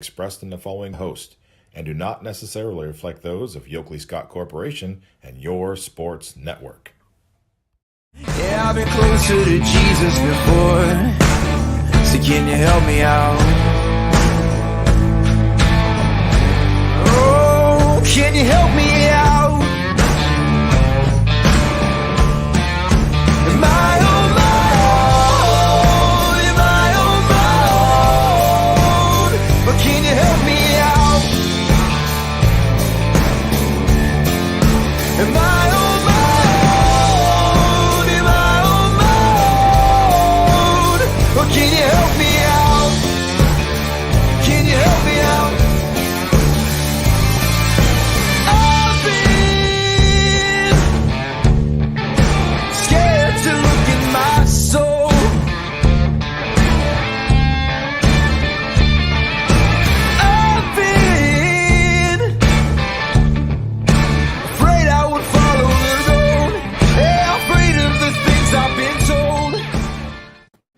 expressed in the following host and do not necessarily reflect those of Yoakley Scott Corporation and your sports network. Yeah, I've been closer to Jesus before, so can you help me out? Oh, can you help me out? Am I on my own? Am I on my own? But can you help me out? Am I on my own? Am I on my own? Or can you help me out? Can you help me out? I've been scared to look in my soul. I've been afraid I would follow the road. Yeah, afraid of the things I've been told.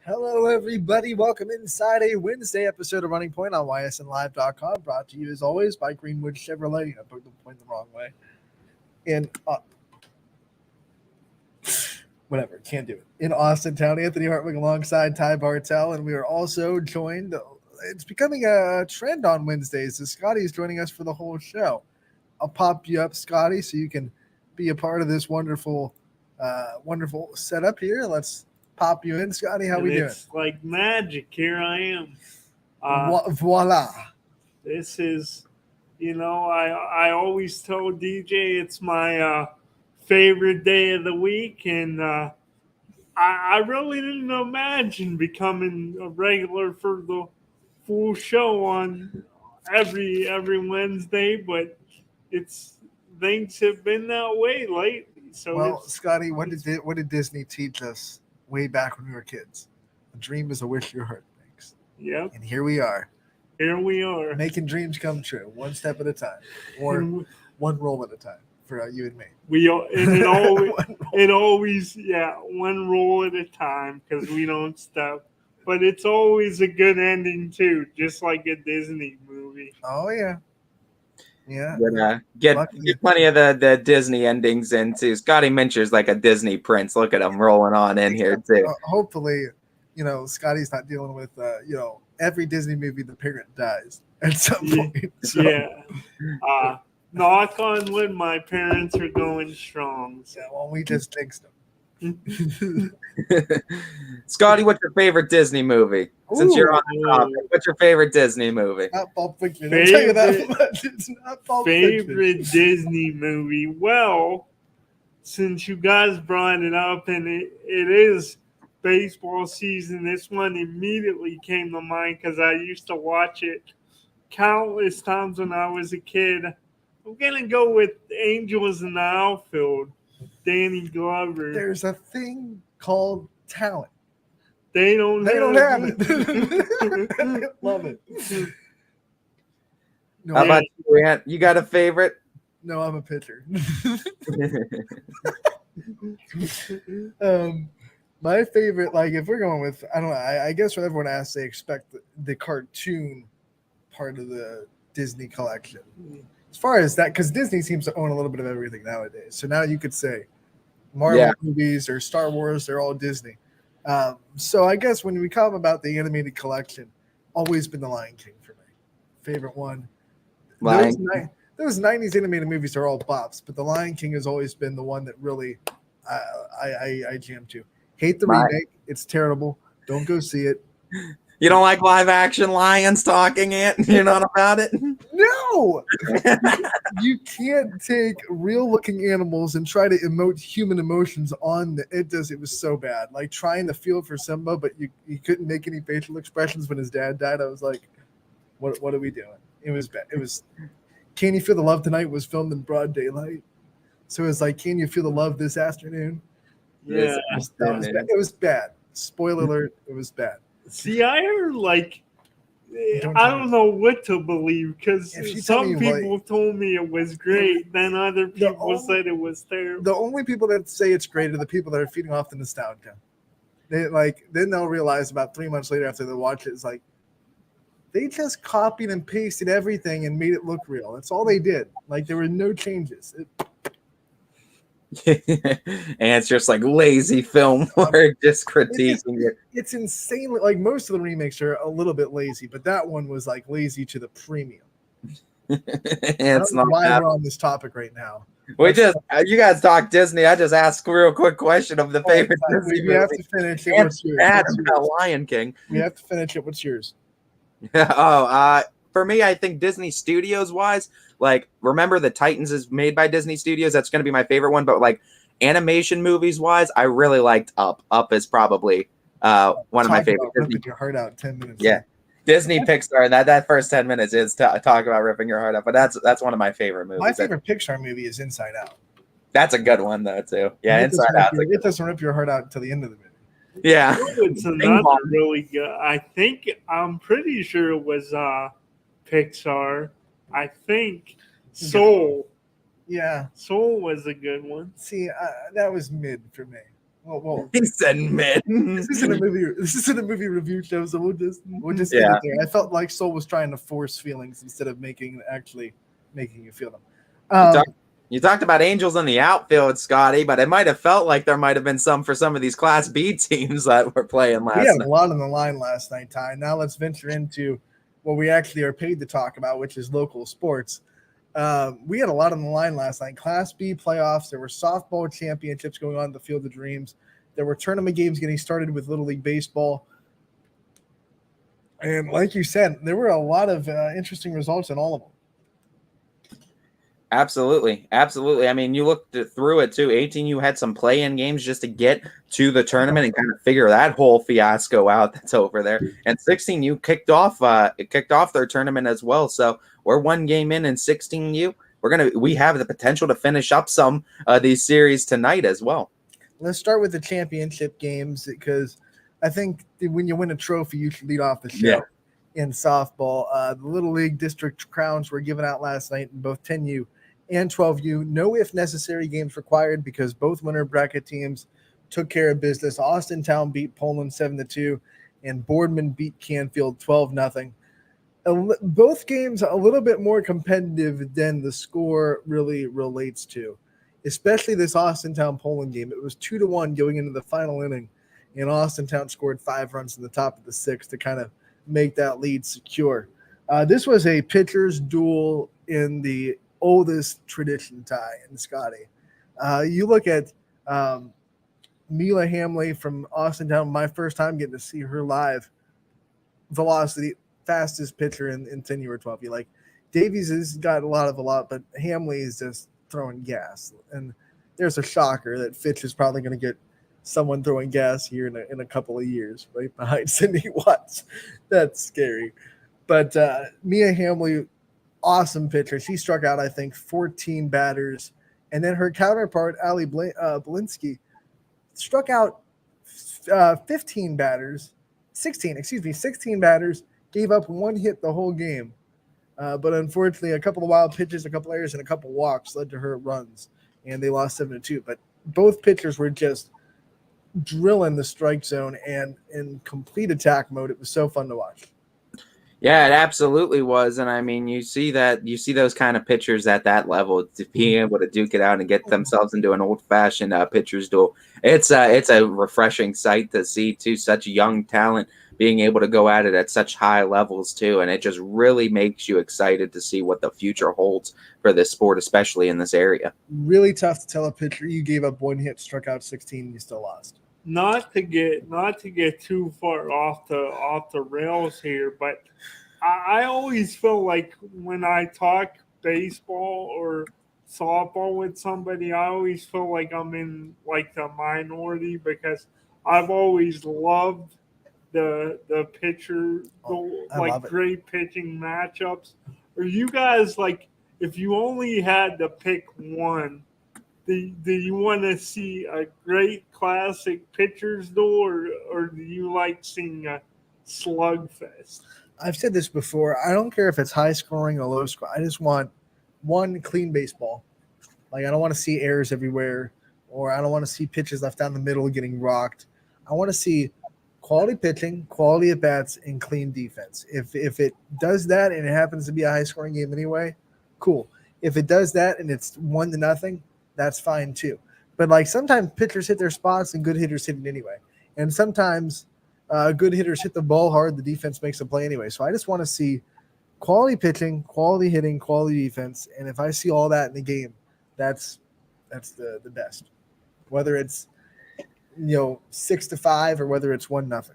Hello, everybody. Welcome inside a Wednesday episode of Running Point on ysnlive.com. Brought to you, as always, by Greenwood Chevrolet. I put the point the wrong way. And whatever, can't do it. In Austin Town, Anthony Hartwig alongside Ty Bartell. And we are also joined. It's becoming a trend on Wednesdays. So Scotty is joining us for the whole show. I'll pop you up, Scotty, so you can be a part of this wonderful setup here. Let's pop you in, Scotty. How we doing? It's like magic. Here I am. Voila. This is, I always tell DJ it's my favorite day of the week, and I really didn't imagine becoming a regular for the full show on every Wednesday, but things have been that way lately. So Well, Scotty, what did Disney teach us way back when we were kids? A dream is a wish your heart makes. yep, And here we are, here we are. making dreams come true, one step at a time, or one roll at a time for you and me. It always, one roll at a time because we don't stop. But it's always a good ending too, just like a Disney movie. Oh, yeah. Yeah. Get plenty of the Disney endings in too. Scotty Mincher's like a Disney prince. Look at him rolling on in here too. Hopefully, Scotty's not dealing with, every Disney movie, the parent dies at some point. So, Yeah. Knock on wood, my parents are going strong. So. yeah, well, we just fixed them. Scotty, what's your favorite Disney movie? Since you're on the topic, what's your favorite Disney movie? Not Pulp Fiction. I'll tell you that much. It's not Pulp Fiction. Favorite Disney movie? Well, since you guys brought it up, and it is baseball season, this one immediately came to mind because I used to watch it countless times when I was a kid. I'm going to go with Angels in the Outfield, Danny Glover. There's a thing called talent. They don't have it. Love it. No, How about you, Ant? You got a favorite? no, I'm a pitcher. My favorite, like, if we're going with, I don't know, I guess what everyone asks, they expect the cartoon part of the Disney collection. As far as that, because Disney seems to own a little bit of everything nowadays. So now you could say Marvel movies or Star Wars, they're all Disney. So I guess when we come about the animated collection, always been The Lion King for me. Favorite one. Those 90s animated movies are all bops, but The Lion King has always been the one that really I jam to. Hate the remake. It's terrible. Don't go see it. You don't like live action lions talking, Ant? You're not about it? No! You can't take real looking animals and try to emote human emotions on it was so bad. Like trying to feel for Simba, but you couldn't make any facial expressions when his dad died. I was like, what are we doing? It was bad. It was Can You Feel the Love Tonight was filmed in broad daylight. So it was like, Can You Feel the Love This Afternoon? Yeah. It was bad. Spoiler alert, it was bad. See, I heard I don't know what to believe because some people told me it was great, then other people said it was terrible. The only people that say it's great are the people that are feeding off the nostalgia. Then they'll realize about 3 months later after they watch it, it's like, They just copied and pasted everything and made it look real. That's all they did. Like there were no changes. And it's just like lazy film work, just critiquing it. It's insanely like most of the remakes are a little bit lazy, but that one was like lazy to the premium. It's not why bad. we're on this topic right now. We just you guys talk Disney. I just asked a real quick question of the favorite Disney We have movie. to finish it. And What's yours? bad What's about yours? Lion King. We have to finish it. What's yours? For me, I think Disney Studios wise, like remember the Titans is made by Disney Studios. That's going to be my favorite one. But like animation movies wise, I really liked Up. Up is probably one of my favorite. Ripping your heart out 10 minutes. Yeah. Disney Pixar, that first 10 minutes is talk about ripping your heart out, but that's one of my favorite movies. My favorite Pixar movie is Inside Out. That's a good one though too. Yeah, Inside Out. It doesn't rip your heart out until the end of the movie. Yeah, it's another really good. I'm pretty sure it was Pixar. I think Soul. Yeah, Soul was a good one. see, that was mid for me. Well, he said mid. This isn't a movie review show, so we'll just Yeah. end it there. I felt like Soul was trying to force feelings instead of actually making you feel them. You talked about angels in the outfield, Scotty, but it might have felt like there might have been some for some of these Class B teams that were playing last We had night. a lot on the line last night, Ty. Now let's venture into what we actually are paid to talk about, which is local sports. We had a lot on the line last night. Class B playoffs. There were softball championships going on at the Field of Dreams. There were tournament games getting started with Little League Baseball. And like you said, there were a lot of interesting results in all of them. Absolutely. I mean, you looked through it too. 18U had some play-in games just to get to the tournament and kind of figure that whole fiasco out that's over there. And 16U kicked off their tournament as well. So we're one game in 16U. We have the potential to finish up some of these series tonight as well. Let's start with the championship games because I think when you win a trophy, you should lead off the show. Yeah. In softball, the Little League District crowns were given out last night in both 10U and 12U. No if necessary games required because both winner bracket teams took care of business. Austintown beat Poland 7-2, and Boardman beat Canfield 12-0. Both games a little bit more competitive than the score really relates to, especially this Austintown Poland game. It was 2-1 going into the final inning, and Austintown scored 5 runs in the top of the 6th to kind of make that lead secure. This was a pitcher's duel in the oldest tradition, Ty and Scotty. You look at Mila Hamley from Austintown, my first time getting to see her live. Velocity, fastest pitcher in 10U or 12U. Like Davies has got a lot, but Hamley is just throwing gas. And there's a shocker that Fitch is probably going to get someone throwing gas here in a couple of years, right behind Cindy Watts. That's scary. But Mia Hamley, awesome pitcher. She struck out, I think, 14 batters. And then her counterpart, Ali Belinsky, struck out 16 batters, gave up 1 hit the whole game. But unfortunately, a couple of wild pitches, a couple errors, and a couple walks led to her runs, and they lost 7-2. But both pitchers were just drilling the strike zone and in complete attack mode. It was so fun to watch. Yeah, it absolutely was. And I mean, you see those kind of pitchers at that level, to be able to duke it out and get themselves into an old-fashioned pitcher's duel. It's a refreshing sight to see too, such young talent being able to go at it at such high levels too. And it just really makes you excited to see what the future holds for this sport, especially in this area. Really tough to tell a pitcher you gave up 1 hit, struck out 16, and you still lost. Not to get too far off the rails here, but I always feel like when I talk baseball or softball with somebody, I always feel like I'm in like the minority because I've always loved the pitcher, like great pitching matchups. Are you guys like, if you only had to pick one, do you want to see a great classic pitcher's duel, or do you like seeing a slugfest? I've said this before. I don't care if it's high scoring or low score. I just want one clean baseball. Like, I don't want to see errors everywhere, or I don't want to see pitches left down the middle getting rocked. I want to see quality pitching, quality at bats, and clean defense. If it does that and it happens to be a high scoring game anyway, cool. If it does that and it's 1-0, that's fine too. But like sometimes pitchers hit their spots and good hitters hit it anyway, and sometimes good hitters hit the ball hard. The defense makes a play anyway. So I just want to see quality pitching, quality hitting, quality defense, and if I see all that in the game, that's the best. Whether it's 6-5 or whether it's 1-0.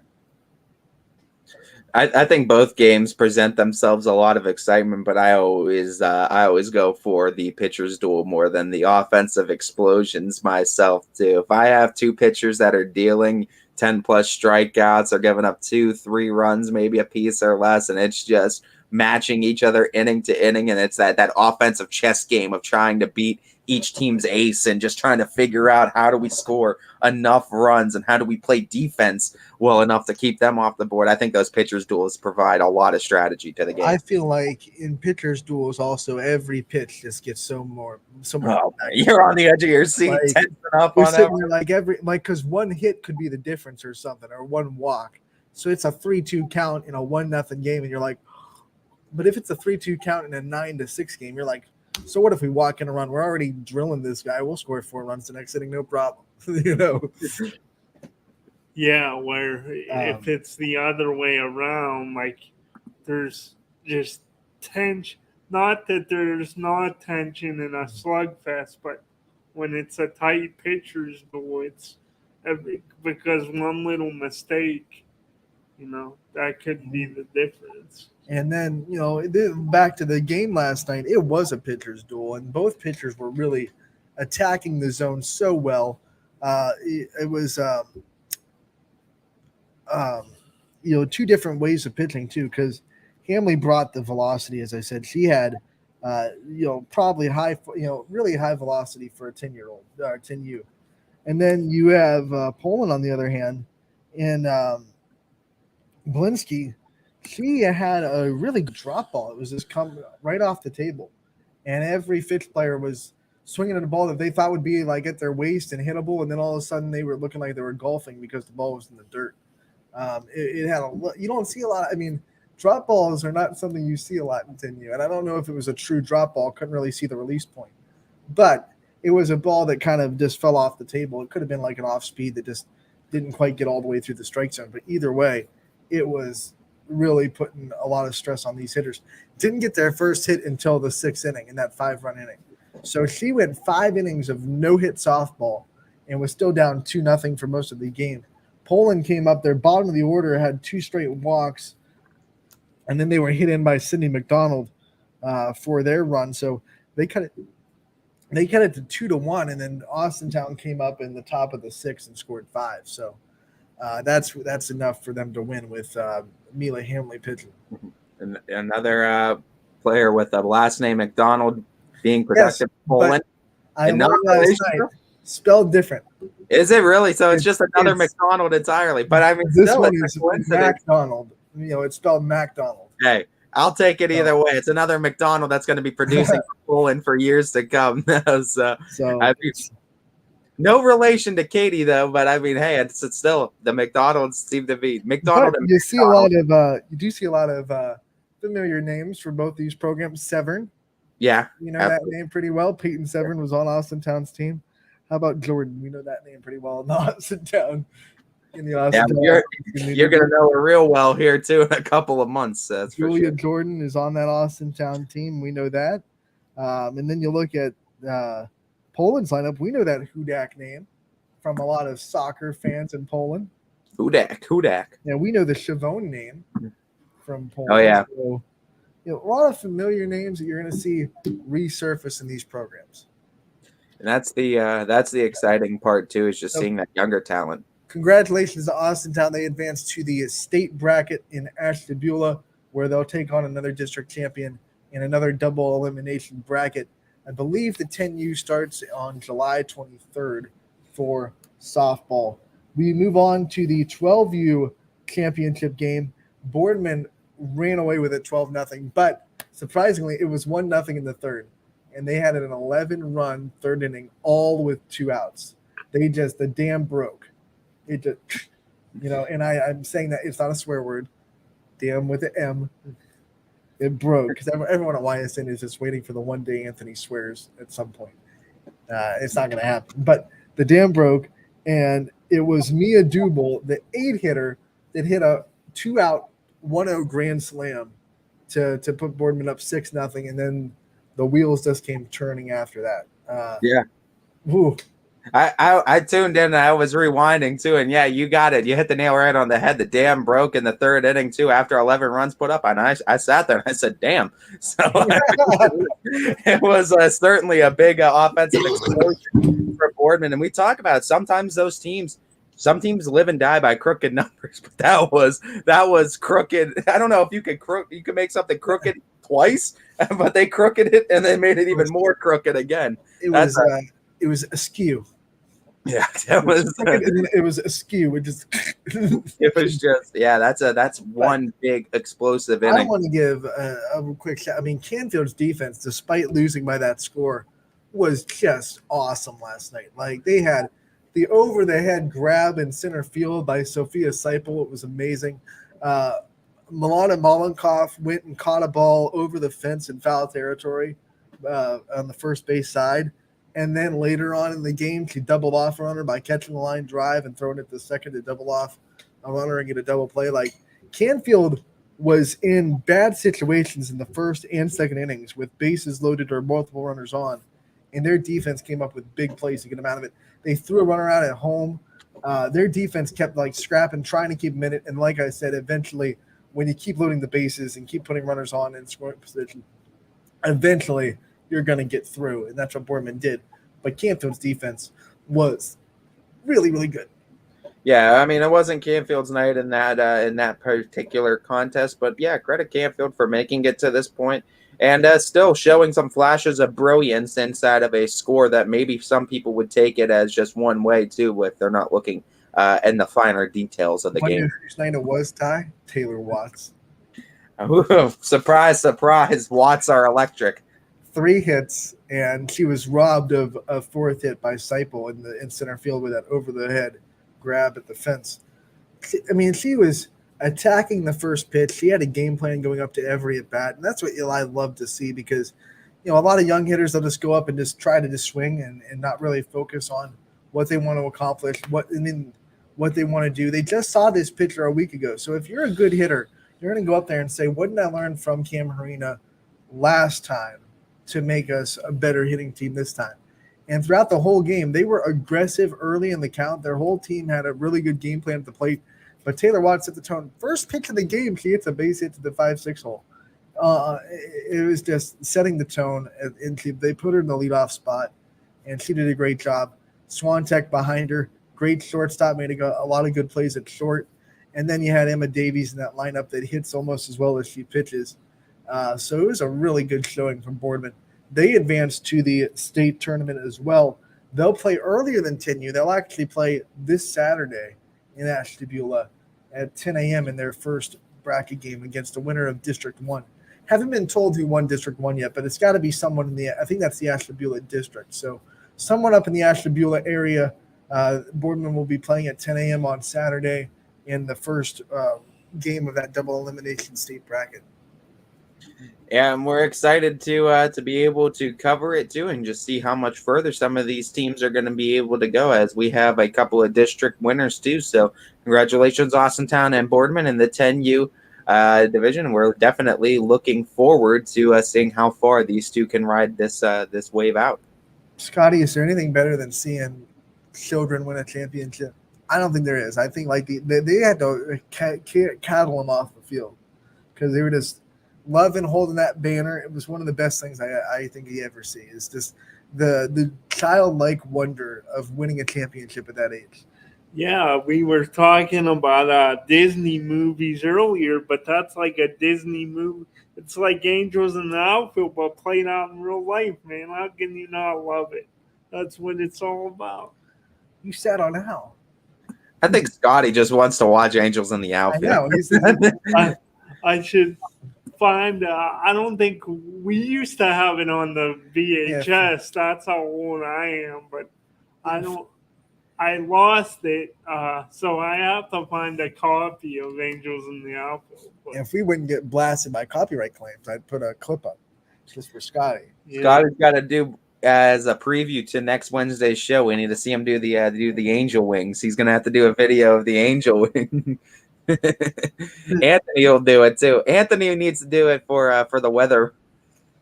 I think both games present themselves a lot of excitement, but I always go for the pitchers duel more than the offensive explosions myself too. If I have two pitchers that are dealing 10 plus strikeouts or giving up 2-3 runs, maybe a piece or less, and it's just matching each other inning to inning, and it's that offensive chess game of trying to beat each team's ace and just trying to figure out how do we score enough runs and how do we play defense well enough to keep them off the board. I think those pitchers duels provide a lot of strategy to the game. I feel like in pitchers duels also every pitch just gets so more. Oh, you're on the edge of your seat, like, tensing up on there because one hit could be the difference or something, or one walk. So it's a 3-2 count in a 1-0 game, and you're like, but if it's a 3-2 count in a 9-6 game, you're like, so what if we walk in a run? We're already drilling this guy. We'll score 4 runs the next inning, no problem. Yeah, where if it's the other way around, like there's just tension. Not that there's not tension in a slugfest, but when it's a tight pitcher's duel, it's because one little mistake, that could be the difference. And then, back to the game last night, it was a pitcher's duel, and both pitchers were really attacking the zone so well. It was, two different ways of pitching, too, because Hamley brought the velocity, as I said. She had, probably really high velocity for a 10-year-old, 10U. And then you have Poland, on the other hand, and Blinsky. She had a really good drop ball. It was just come right off the table. And every Fitch player was swinging at a ball that they thought would be like at their waist and hittable. And then all of a sudden they were looking like they were golfing because the ball was in the dirt. It had you don't see a lot. Drop balls are not something you see a lot in 10U. And I don't know if it was a true drop ball. Couldn't really see the release point. But it was a ball that kind of just fell off the table. It could have been like an off speed that just didn't quite get all the way through the strike zone. But either way, it was really putting a lot of stress on these hitters. Didn't get their first hit until the 6th inning in that 5-run inning. So she went 5 innings of no-hit softball and was still down 2-0 for most of the game. Poland came up there, bottom of the order, had 2 straight walks, and then they were hit in by Sydney McDonald for their run. So they cut it to 2-1, and then Austintown came up in the top of the 6th and scored 5. So that's enough for them to win with Mila Hamley pitching. And another player with a last name McDonald being productive in Poland. I know last night, spelled different. Is it really? So it's just another McDonald entirely. But this one is McDonald. It's spelled McDonald. Hey, I'll take it either way. It's another McDonald that's going to be producing Poland for years to come. So no relation to Katie, though, but hey, it's still the McDonald's seem to be McDonald. But you see a lot of you do see a lot of familiar names for both these programs. Severn, yeah, that name pretty well. Peyton Severn was on Austintown's team. How about Jordan? We know that name pretty well in the Austintown. You're going to know it real well here too in a couple of months. That's Julia for sure. Jordan is on that Austintown team. We know that, and then you look at Poland's lineup. We know that Hudak name from a lot of soccer fans in Poland. Hudak. Yeah, we know the Chavone name from Poland. Oh yeah. So, a lot of familiar names that you're going to see resurface in these programs. And that's the exciting part too, is just seeing that younger talent. Congratulations to Austintown. They advanced to the state bracket in Ashtabula, where they'll take on another district champion in another double elimination bracket. I believe the 10U starts on July 23rd for softball. We move on to the 12U championship game. Boardman ran away with it 12-0, but surprisingly, it was 1-0 in the third, and they had an 11-run third inning, all with 2 outs. The dam broke. It just And I'm saying that it's not a swear word. Damn with the M. It broke because everyone at YSN is just waiting for the one day Anthony swears at some point. It's not going to happen. But the dam broke, and it was Mia Dubel, the 8-hitter, that hit a 2-out 1-0 grand slam to put Boardman up 6-0, and then the wheels just came turning after that. Yeah. Whew. I tuned in and I was rewinding too, and yeah, you got it. You hit the nail right on the head. The dam broke in the third inning too. After 11 runs put up, and I sat there and I said, "Damn!" So it was certainly a big offensive explosion for Boardman. And we talk about sometimes some teams live and die by crooked numbers, but that was crooked. I don't know if you could make something crooked twice, but they crooked it and they made it even more crooked again. It was askew. Yeah, it was askew. It was just that's one big explosive inning. I want to give a quick shout. I mean, Canfield's defense, despite losing by that score, was just awesome last night. Like, they had the over the head grab in center field by Sophia Seipel. It was amazing. Milana Molenkoff went and caught a ball over the fence in foul territory on the first base side. And then later on in the game, she doubled off a runner by catching the line drive and throwing it to second to double off a runner and get a double play. Like, Canfield was in bad situations in the first and second innings with bases loaded or multiple runners on, and their defense came up with big plays to get them out of it. They threw a runner out at home. Their defense kept scrapping, trying to keep them in it. And like I said, eventually, when you keep loading the bases and keep putting runners on in scoring position, eventually you're going to get through, and that's what Boardman did. But Canfield's defense was really, really good. Yeah, I mean, it wasn't Canfield's night in that particular contest, but yeah, credit Canfield for making it to this point and still showing some flashes of brilliance inside of a score that maybe some people would take it as just one way too, if they're not looking in the finer details of the game. Whose night it was, Ty? Taylor Watts. Surprise, surprise! Watts are electric. 3 hits, and she was robbed of a 4th hit by Seipel in center field with that over the head grab at the fence. I mean, she was attacking the first pitch. She had a game plan going up to every at bat, and that's what I love to see because, a lot of young hitters, they'll just go up and just try to just swing and not really focus on what they want to accomplish, what they want to do. They just saw this pitcher a week ago. So if you're a good hitter, you're going to go up there and say, what did I learn from Cam Harina last time to make us a better hitting team this time? And throughout the whole game, they were aggressive early in the count. Their whole team had a really good game plan at the plate. But Taylor Watts set the tone. First pitch of the game, she hits a base hit to the 5-6 hole. It was just setting the tone. And they put her in the leadoff spot, and she did a great job. Swantek behind her, great shortstop, made a lot of good plays at short. And then you had Emma Davies in that lineup that hits almost as well as she pitches. So it was a really good showing from Boardman. They advanced to the state tournament as well. They'll play earlier than 10U. They'll actually play this Saturday in Ashtabula at 10 a.m. in their first bracket game against the winner of District 1. Haven't been told who won District 1 yet, but it's got to be someone I think that's the Ashtabula district. So someone up in the Ashtabula area, Boardman will be playing at 10 a.m. on Saturday in the first game of that double elimination state bracket. Yeah, and we're excited to be able to cover it too and just see how much further some of these teams are going to be able to go as we have a couple of district winners too. So congratulations, Austintown and Boardman in the 10U division. We're definitely looking forward to seeing how far these two can ride this wave out. Scotty, is there anything better than seeing children win a championship? I don't think there is. I think they had to cattle them off the field because they were just loving holding that banner. It was one of the best things I think you ever see. It's just the childlike wonder of winning a championship at that age. Yeah, we were talking about Disney movies earlier, but that's like a Disney movie. It's like Angels in the Outfield, but played out in real life, man. How can you not love it? That's what it's all about. You sat on how? I think Scotty just wants to watch Angels in the Outfield. I know. I should find. I don't think we used to have it on the VHS. Yeah. That's how old I am, but I don't. I lost it, so I have to find a copy of Angels in the Outfield. But, If we wouldn't get blasted by copyright claims, I'd put a clip up just for Scotty. yeah. Scotty's got to do as a preview to next Wednesday's show. We need to see him do the angel wings. He's gonna have to do a video of the angel wing. Anthony will do it too. Anthony needs to do it for the weather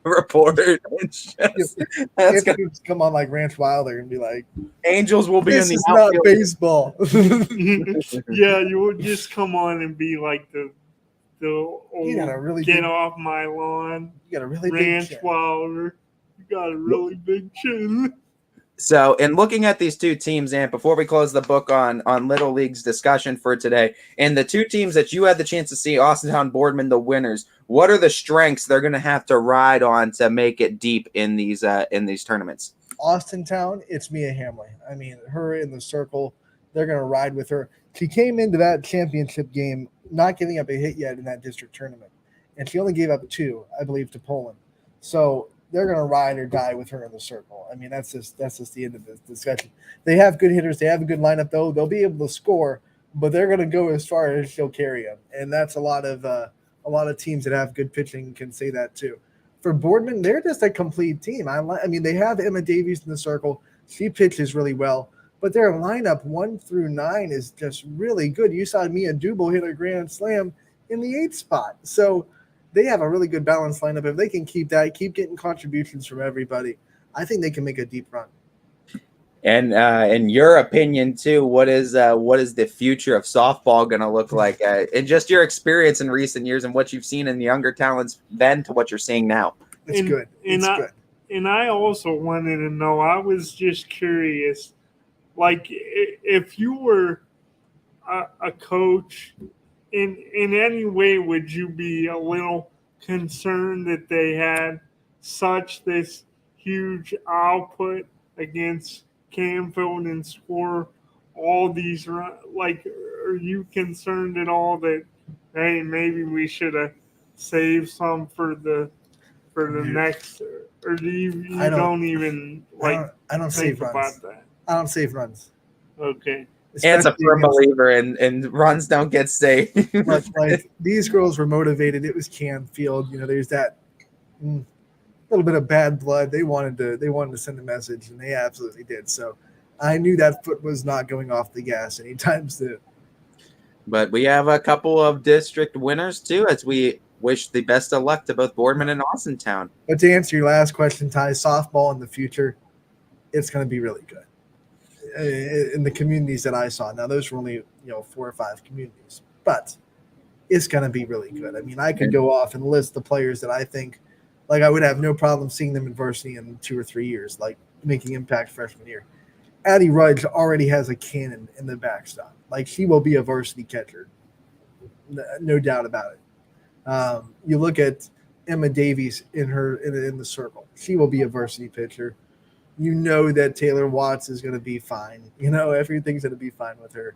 report. It's just, that's If you come on like Ranch Wilder and be like, Angels will be "This in is the not outfield. baseball." Yeah, you would just come on and be like the You got a old really get big, off my lawn, you got a really big Ranch chin. Wilder. You got a really big chin. So, in looking at these two teams, and before we close the book on Little League's discussion for today, and the two teams that you had the chance to see, Austintown, Boardman, the winners, what are the strengths they're going to have to ride on to make it deep in these tournaments? Austintown, it's Mia Hamley. I mean, her in the circle, they're going to ride with her. She came into that championship game not giving up a hit yet in that district tournament, and she only gave up 2, I believe, to Poland. So they're going to ride or die with her in the circle. I mean, that's just the end of this discussion. They have good hitters. They have a good lineup, though. They'll be able to score, but they're going to go as far as she'll carry them, and that's a lot of teams that have good pitching can say that too. For Boardman, they're just a complete team. I mean, they have Emma Davies in the circle. She pitches really well, but their lineup 1 through 9 is just really good. You saw Mia Dubel hit a grand slam in the 8th spot. So they have a really good balanced lineup. If they can keep that, keep getting contributions from everybody, I think they can make a deep run. And in your opinion, too, what is the future of softball going to look like? In just your experience in recent years and what you've seen in the younger talents then to what you're seeing now. It's good. It's good. And I also wanted to know, I was just curious, like if you were a coach, in any way would you be a little concerned that they had such this huge output against Canfield and score all these runs? Like, are you concerned at all that, hey, maybe we should have saved some for the next, or do you don't even like I don't think save runs. about that? I don't save runs. Okay. It's a Especially firm against- believer in runs don't get saved. But like these girls were motivated. It was Canfield. You know, there's that little bit of bad blood. They wanted to send a message, and they absolutely did. So I knew that foot was not going off the gas anytime soon. But we have a couple of district winners too, as we wish the best of luck to both Boardman and Austintown. But to answer your last question, Ty, softball in the future, it's going to be really good. In the communities that I saw, now those were only 4 or 5 communities, but it's going to be really good. I mean, I could go off and list the players that I think, like, I would have no problem seeing them in varsity in 2 or 3 years, like making impact freshman year. Addie Rudge already has a cannon in the backstop. Like, she will be a varsity catcher, no doubt about it. You look at Emma Davies in the circle; she will be a varsity pitcher. You know that Taylor Watts is going to be fine. You know, everything's going to be fine with her.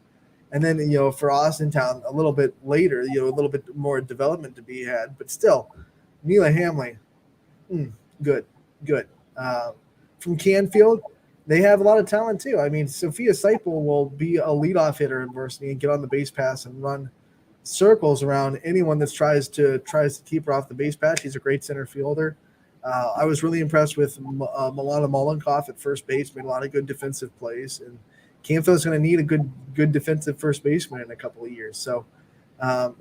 And then, for Austintown, a little bit later, a little bit more development to be had. But still, Mila Hamley, good. From Canfield, they have a lot of talent too. I mean, Sophia Seipel will be a leadoff hitter in varsity and get on the base pass and run circles around anyone that tries to keep her off the base pass. She's a great center fielder. I was really impressed with Milana Molenkoff at first base, made a lot of good defensive plays. And Canfield's going to need a good defensive first baseman in a couple of years. So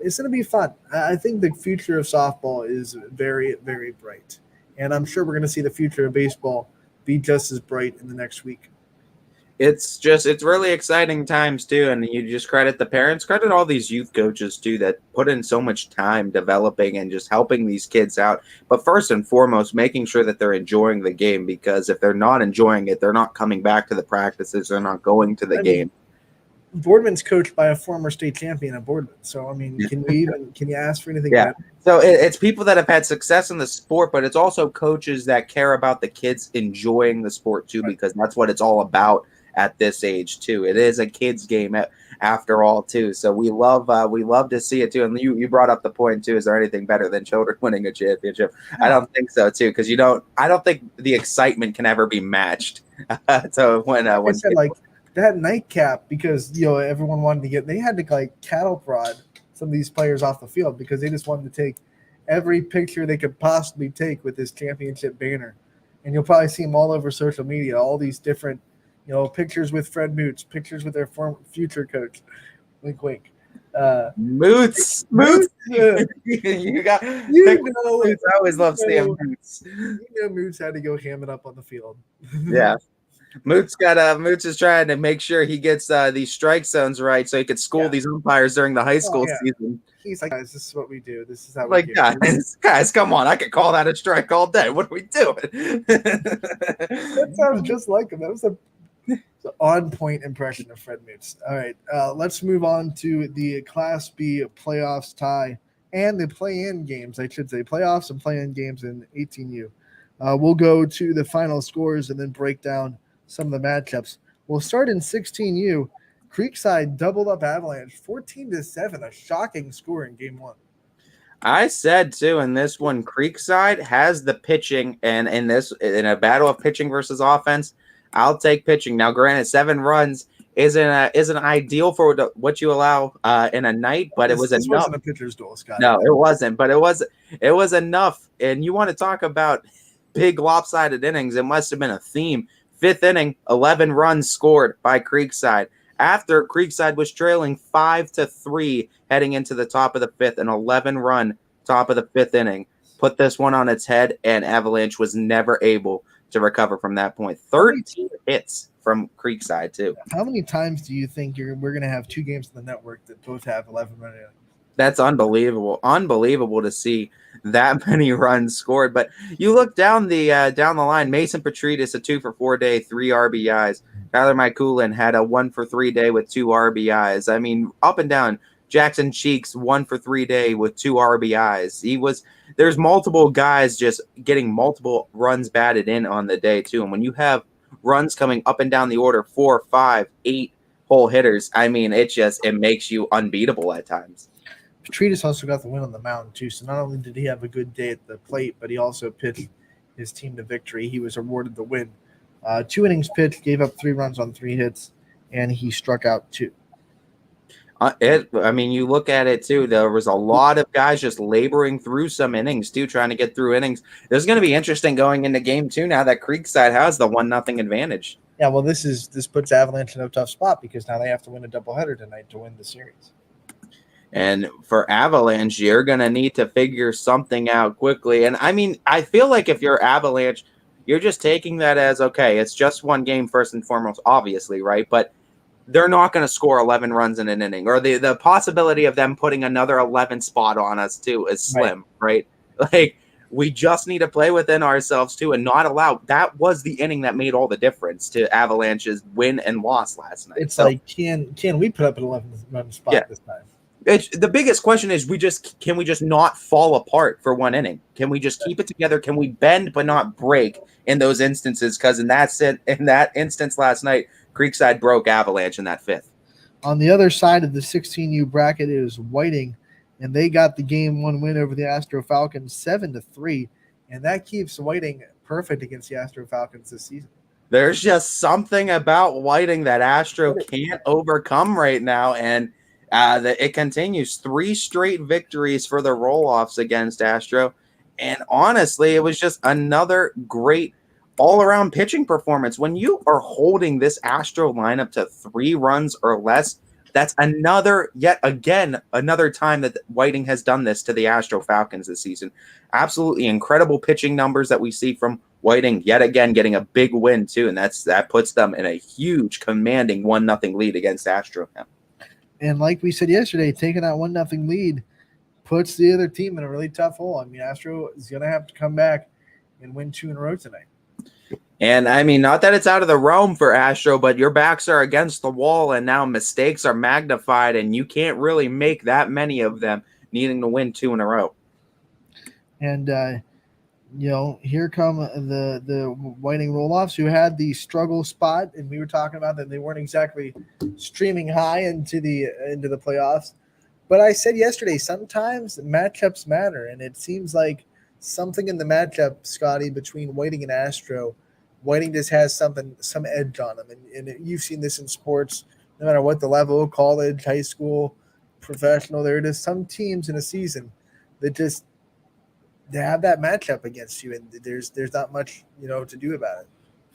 it's going to be fun. I think the future of softball is very, very bright. And I'm sure we're going to see the future of baseball be just as bright in the next week. It's really exciting times too, and you just credit the parents, credit all these youth coaches too that put in so much time developing and just helping these kids out. But first and foremost, making sure that they're enjoying the game, because if they're not enjoying it, they're not coming back to the practices, they're not going to the game. Boardman's coached by a former state champion at Boardman, so I mean, can you ask for anything? Yeah. Better? So it's people that have had success in the sport, but it's also coaches that care about the kids enjoying the sport too, because that's what it's all about at this age too. It is a kids game after all too. So we love to see it too. And you brought up the point too. Is there anything better than children winning a championship? I don't think so too, because I don't think the excitement can ever be matched. So when I said, like, that nightcap, because everyone wanted to they had to like cattle prod some of these players off the field because they just wanted to take every picture they could possibly take with this championship banner. And you'll probably see them all over social media, all these different, pictures with Fred Moots, pictures with their future coach. Wink, wink. Moots. Moots. You got. Moots. I always love seeing Moots. Moots had to go ham it up on the field. Yeah. Moots is trying to make sure he gets these strike zones right so he could school these umpires during the high school season. He's like, guys, this is what we do. This is how we do. Guys, come on. I could call that a strike all day. What are we doing? That sounds just like him. That was an on-point impression of Fred Moots. All right, let's move on to the Class B playoffs tie and the play-in games, I should say. Playoffs and play-in games in 18U. We'll go to the final scores and then break down some of the matchups. We'll start in 16U. Creekside doubled up Avalanche 14-7, a shocking score in game one. I said too in this one, Creekside has the pitching, and in a battle of pitching versus offense, I'll take pitching. Now, granted, 7 runs isn't ideal for what you allow in a night, but it was enough. This wasn't a pitcher's duel, Scott. No, it wasn't, but it was enough. And you want to talk about big lopsided innings? It must have been a theme. 5th inning, 11 runs scored by Creekside. After Creekside was trailing 5-3 heading into the top of the 5th, an 11-run top of the 5th inning put this one on its head, and Avalanche was never able to recover from that point. 13 hits from Creekside, too. How many times do you think we're going to have 2 games on the network that both have 11-run innings? That's unbelievable. Unbelievable to see that many runs scored. But you look down the line, Mason Petridis, a 2-for-4 day, 3 RBIs. Tyler Mikulin had a 1-for-3 day with 2 RBIs. I mean, up and down. Jackson Cheeks, 1-for-3 day with 2 RBIs. There's multiple guys just getting multiple runs batted in on the day, too. And when you have runs coming up and down the order, 4, 5, 8 whole hitters, I mean, it makes you unbeatable at times. Petridis also got the win on the mound, too. So not only did he have a good day at the plate, but he also pitched his team to victory. He was awarded the win. 2 innings pitched, gave up 3 runs on 3 hits, and he struck out 2. You look at it, too. There was a lot of guys just laboring through some innings, too, trying to get through innings. This is going to be interesting going into game 2 now that Creekside has the 1-0 advantage. Yeah, well, this puts Avalanche in a tough spot because now they have to win a doubleheader tonight to win the series. And for Avalanche, you're going to need to figure something out quickly. And, I feel like if you're Avalanche, you're just taking that as, okay, it's just one game first and foremost, obviously, right? But they're not going to score 11 runs in an inning. Or the possibility of them putting another 11 spot on us, too, is slim, right? Like, we just need to play within ourselves, too, and not allow – that was the inning that made all the difference to Avalanche's win and loss last night. It's like, can we put up an 11-run spot this time? The biggest question is can we just not fall apart for one inning? Can we just keep it together? Can we bend but not break in those instances? Because in that instance last night, Creekside broke Avalanche in that 5th. On the other side of the 16U bracket is Whiting, and they got the game 1 win over the Astro Falcons 7-3, and that keeps Whiting perfect against the Astro Falcons this season. There's just something about Whiting that Astro can't overcome right now, and it continues. 3 straight victories for the roll-offs against Astro. And honestly, it was just another great all-around pitching performance. When you are holding this Astro lineup to 3 runs or less, that's another time that Whiting has done this to the Astro Falcons this season. Absolutely incredible pitching numbers that we see from Whiting, yet again getting a big win too, and that puts them in a huge, commanding 1-0 lead against Astro now. And like we said yesterday, taking that 1-0 lead puts the other team in a really tough hole. Astro is going to have to come back and win 2 in a row tonight. And not that it's out of the realm for Astro, but your backs are against the wall, and now mistakes are magnified, and you can't really make that many of them needing to win 2 in a row. And, here come the Whiting roll-offs who had the struggle spot, and we were talking about that they weren't exactly streaming high into the playoffs. But I said yesterday, sometimes matchups matter, and it seems like something in the matchup, Scotty, between Whiting and Astro Whiting just has some edge on them, and you've seen this in sports, no matter what the level, college, high school, professional. There are just some teams in a season that just they have that matchup against you, and there's not much to do about it.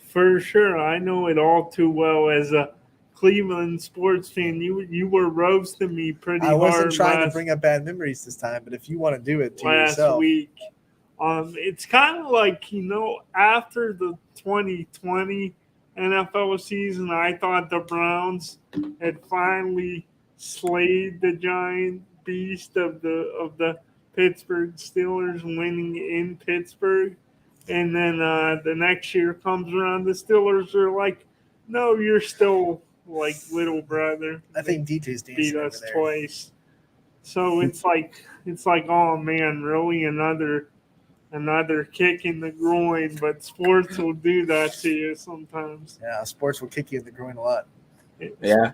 For sure. I know it all too well as a Cleveland sports fan. You were roasting me pretty I wasn't hard trying to bring up bad memories this time, but if you want to do it to last yourself, week. It's kind of like, after the 2020 NFL season, I thought the Browns had finally slayed the giant beast of the Pittsburgh Steelers, winning in Pittsburgh. And then the next year comes around, the Steelers are like, no, you're still like little brother. I think DJ's Beat dancing over us there. twice. So it's like, oh man, really another kick in the groin. But sports will do that to you sometimes. Yeah, sports will kick you in the groin a lot. Yeah.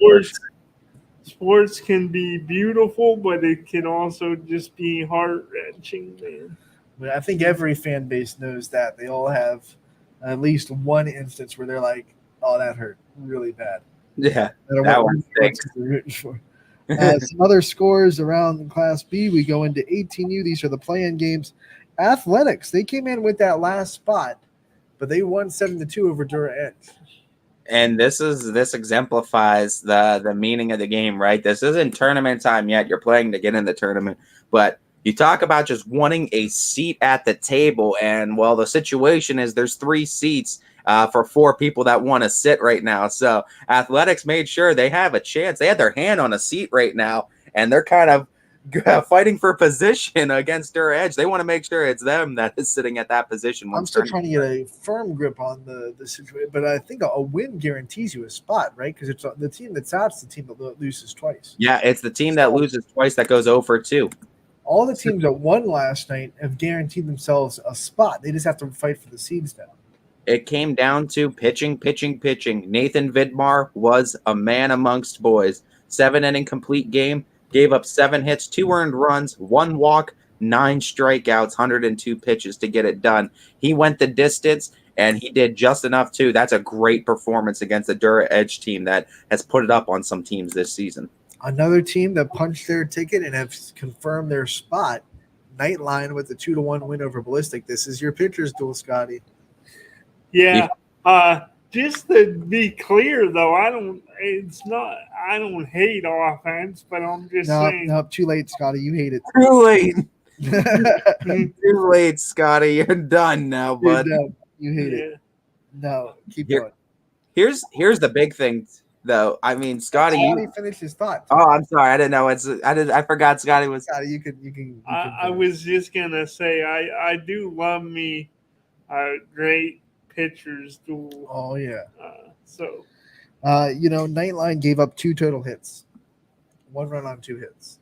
Sports can be beautiful, but it can also just be heart wrenching, man. But I think every fan base knows that. They all have at least one instance where they're like, "Oh, that hurt really bad." Yeah, No matter that what one stinks. they're rooting for. Some other scores around Class B. We go into 18U. These are the play-in games. Athletics, they came in with that last spot, but they won 7-2 over Dura Edge. And this exemplifies the meaning of the game, right? This isn't tournament time yet. You're playing to get in the tournament, but you talk about just wanting a seat at the table, and well, the situation is there's 3 seats for 4 people that want to sit right now. So Athletics made sure they have a chance. They had their hand on a seat right now, and they're kind of fighting for position against Dura Edge. They want to make sure it's them that is sitting at that position. I'm still trying to get a firm grip on the situation, but I think a win guarantees you a spot, right? Because it's the team that's out's the team that loses twice. Yeah, it's the team that loses twice that goes 0-2. All the teams that won last night have guaranteed themselves a spot. They just have to fight for the seeds now. It came down to pitching. Nathan Vidmar was a man amongst boys. 7-inning complete game, gave up 7 hits, 2 earned runs, 1 walk, 9 strikeouts, 102 pitches to get it done. He went the distance, and he did just enough, too. That's a great performance against the Dura Edge team that has put it up on some teams this season. Another team that punched their ticket and have confirmed their spot, Nightline with a 2-1 win over Ballistic. This is your pitcher's duel, Scotty. Yeah. Just to be clear, though, I don't hate offense, but I'm just saying. No, too late, Scotty. You hate it. Too late. Too late, Scotty. You're done now, bud. You hate it. No, keep going. Here's the big thing, though. I mean, Scotty, finished his thought. Oh, I'm sorry. I didn't know. I forgot Scotty was. Scotty, you can. I was just gonna say I do love me a great pitcher's duel. Oh yeah. Nightline gave up 2 total hits, 1 run on 2 hits.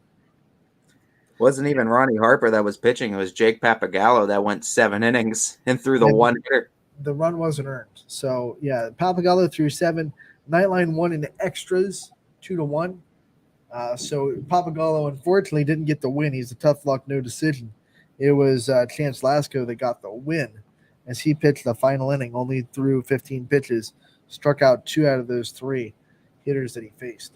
Wasn't even Ronnie Harper that was pitching. It was Jake Papagallo that went 7 innings and threw the 1 hitter. The run wasn't earned. So yeah, Papagallo threw 7. Nightline won in extras, 2-1. So Papagallo unfortunately didn't get the win. He's a tough luck, no decision. It was Chance Lasco that got the win, as he pitched the final inning, only threw 15 pitches, struck out 2 out of those 3 hitters that he faced.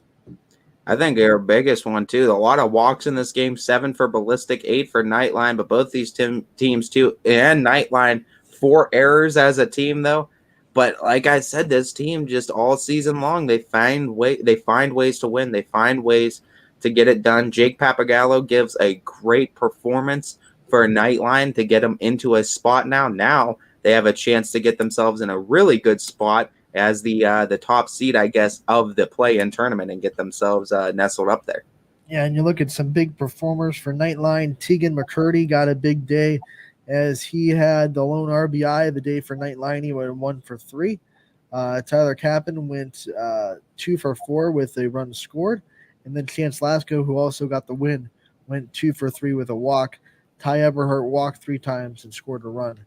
I think their biggest one, too. A lot of walks in this game, 7 for Ballistic, 8 for Nightline, but both these teams, too, and Nightline, 4 errors as a team, though. But like I said, this team just all season long, they find ways to win. They find ways to get it done. Jake Papagallo gives a great performance for Nightline to get them into a spot now. Now they have a chance to get themselves in a really good spot as the top seed, I guess, of the play-in tournament and get themselves nestled up there. Yeah, and you look at some big performers for Nightline. Tegan McCurdy got a big day as he had the lone RBI of the day for Nightline. He went 1 for 3. Tyler Kappen went 2 for 4 with a run scored. And then Chance Lasco, who also got the win, went 2 for 3 with a walk. Ty Eberhardt walked 3 times and scored a run.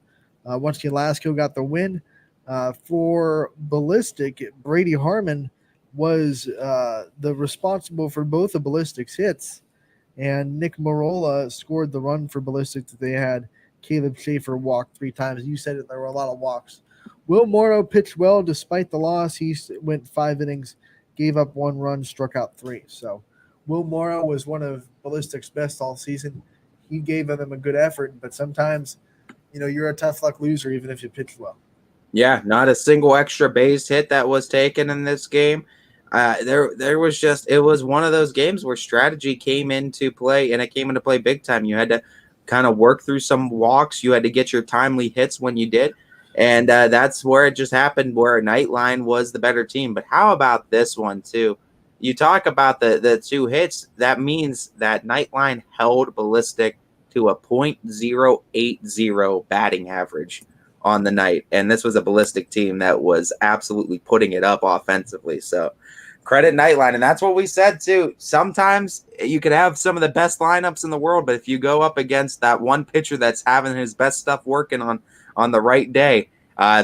Once again, Lasco got the win. For Ballistic, Brady Harmon was the responsible for both of Ballistic's hits. And Nick Marola scored the run for Ballistic that they had. Caleb Schaefer walked 3 times. You said it, there were a lot of walks. Will Morrow pitched well despite the loss. He went 5 innings, gave up 1 run, struck out 3. So Will Morrow was one of Ballistic's best all season. He gave them a good effort, but sometimes, you're a tough luck loser even if you pitch well. Yeah, not a single extra base hit that was taken in this game. There was just, it was one of those games where strategy came into play, and it came into play big time. You had to kind of work through some walks. You had to get your timely hits when you did. And that's where it just happened, where Nightline was the better team. But how about this one, too? You talk about the 2 hits. That means that Nightline held Ballistic to a .080 batting average on the night. And this was a Ballistic team that was absolutely putting it up offensively. So credit Nightline. And that's what we said, too. Sometimes you could have some of the best lineups in the world, but if you go up against that one pitcher that's having his best stuff working on the right day,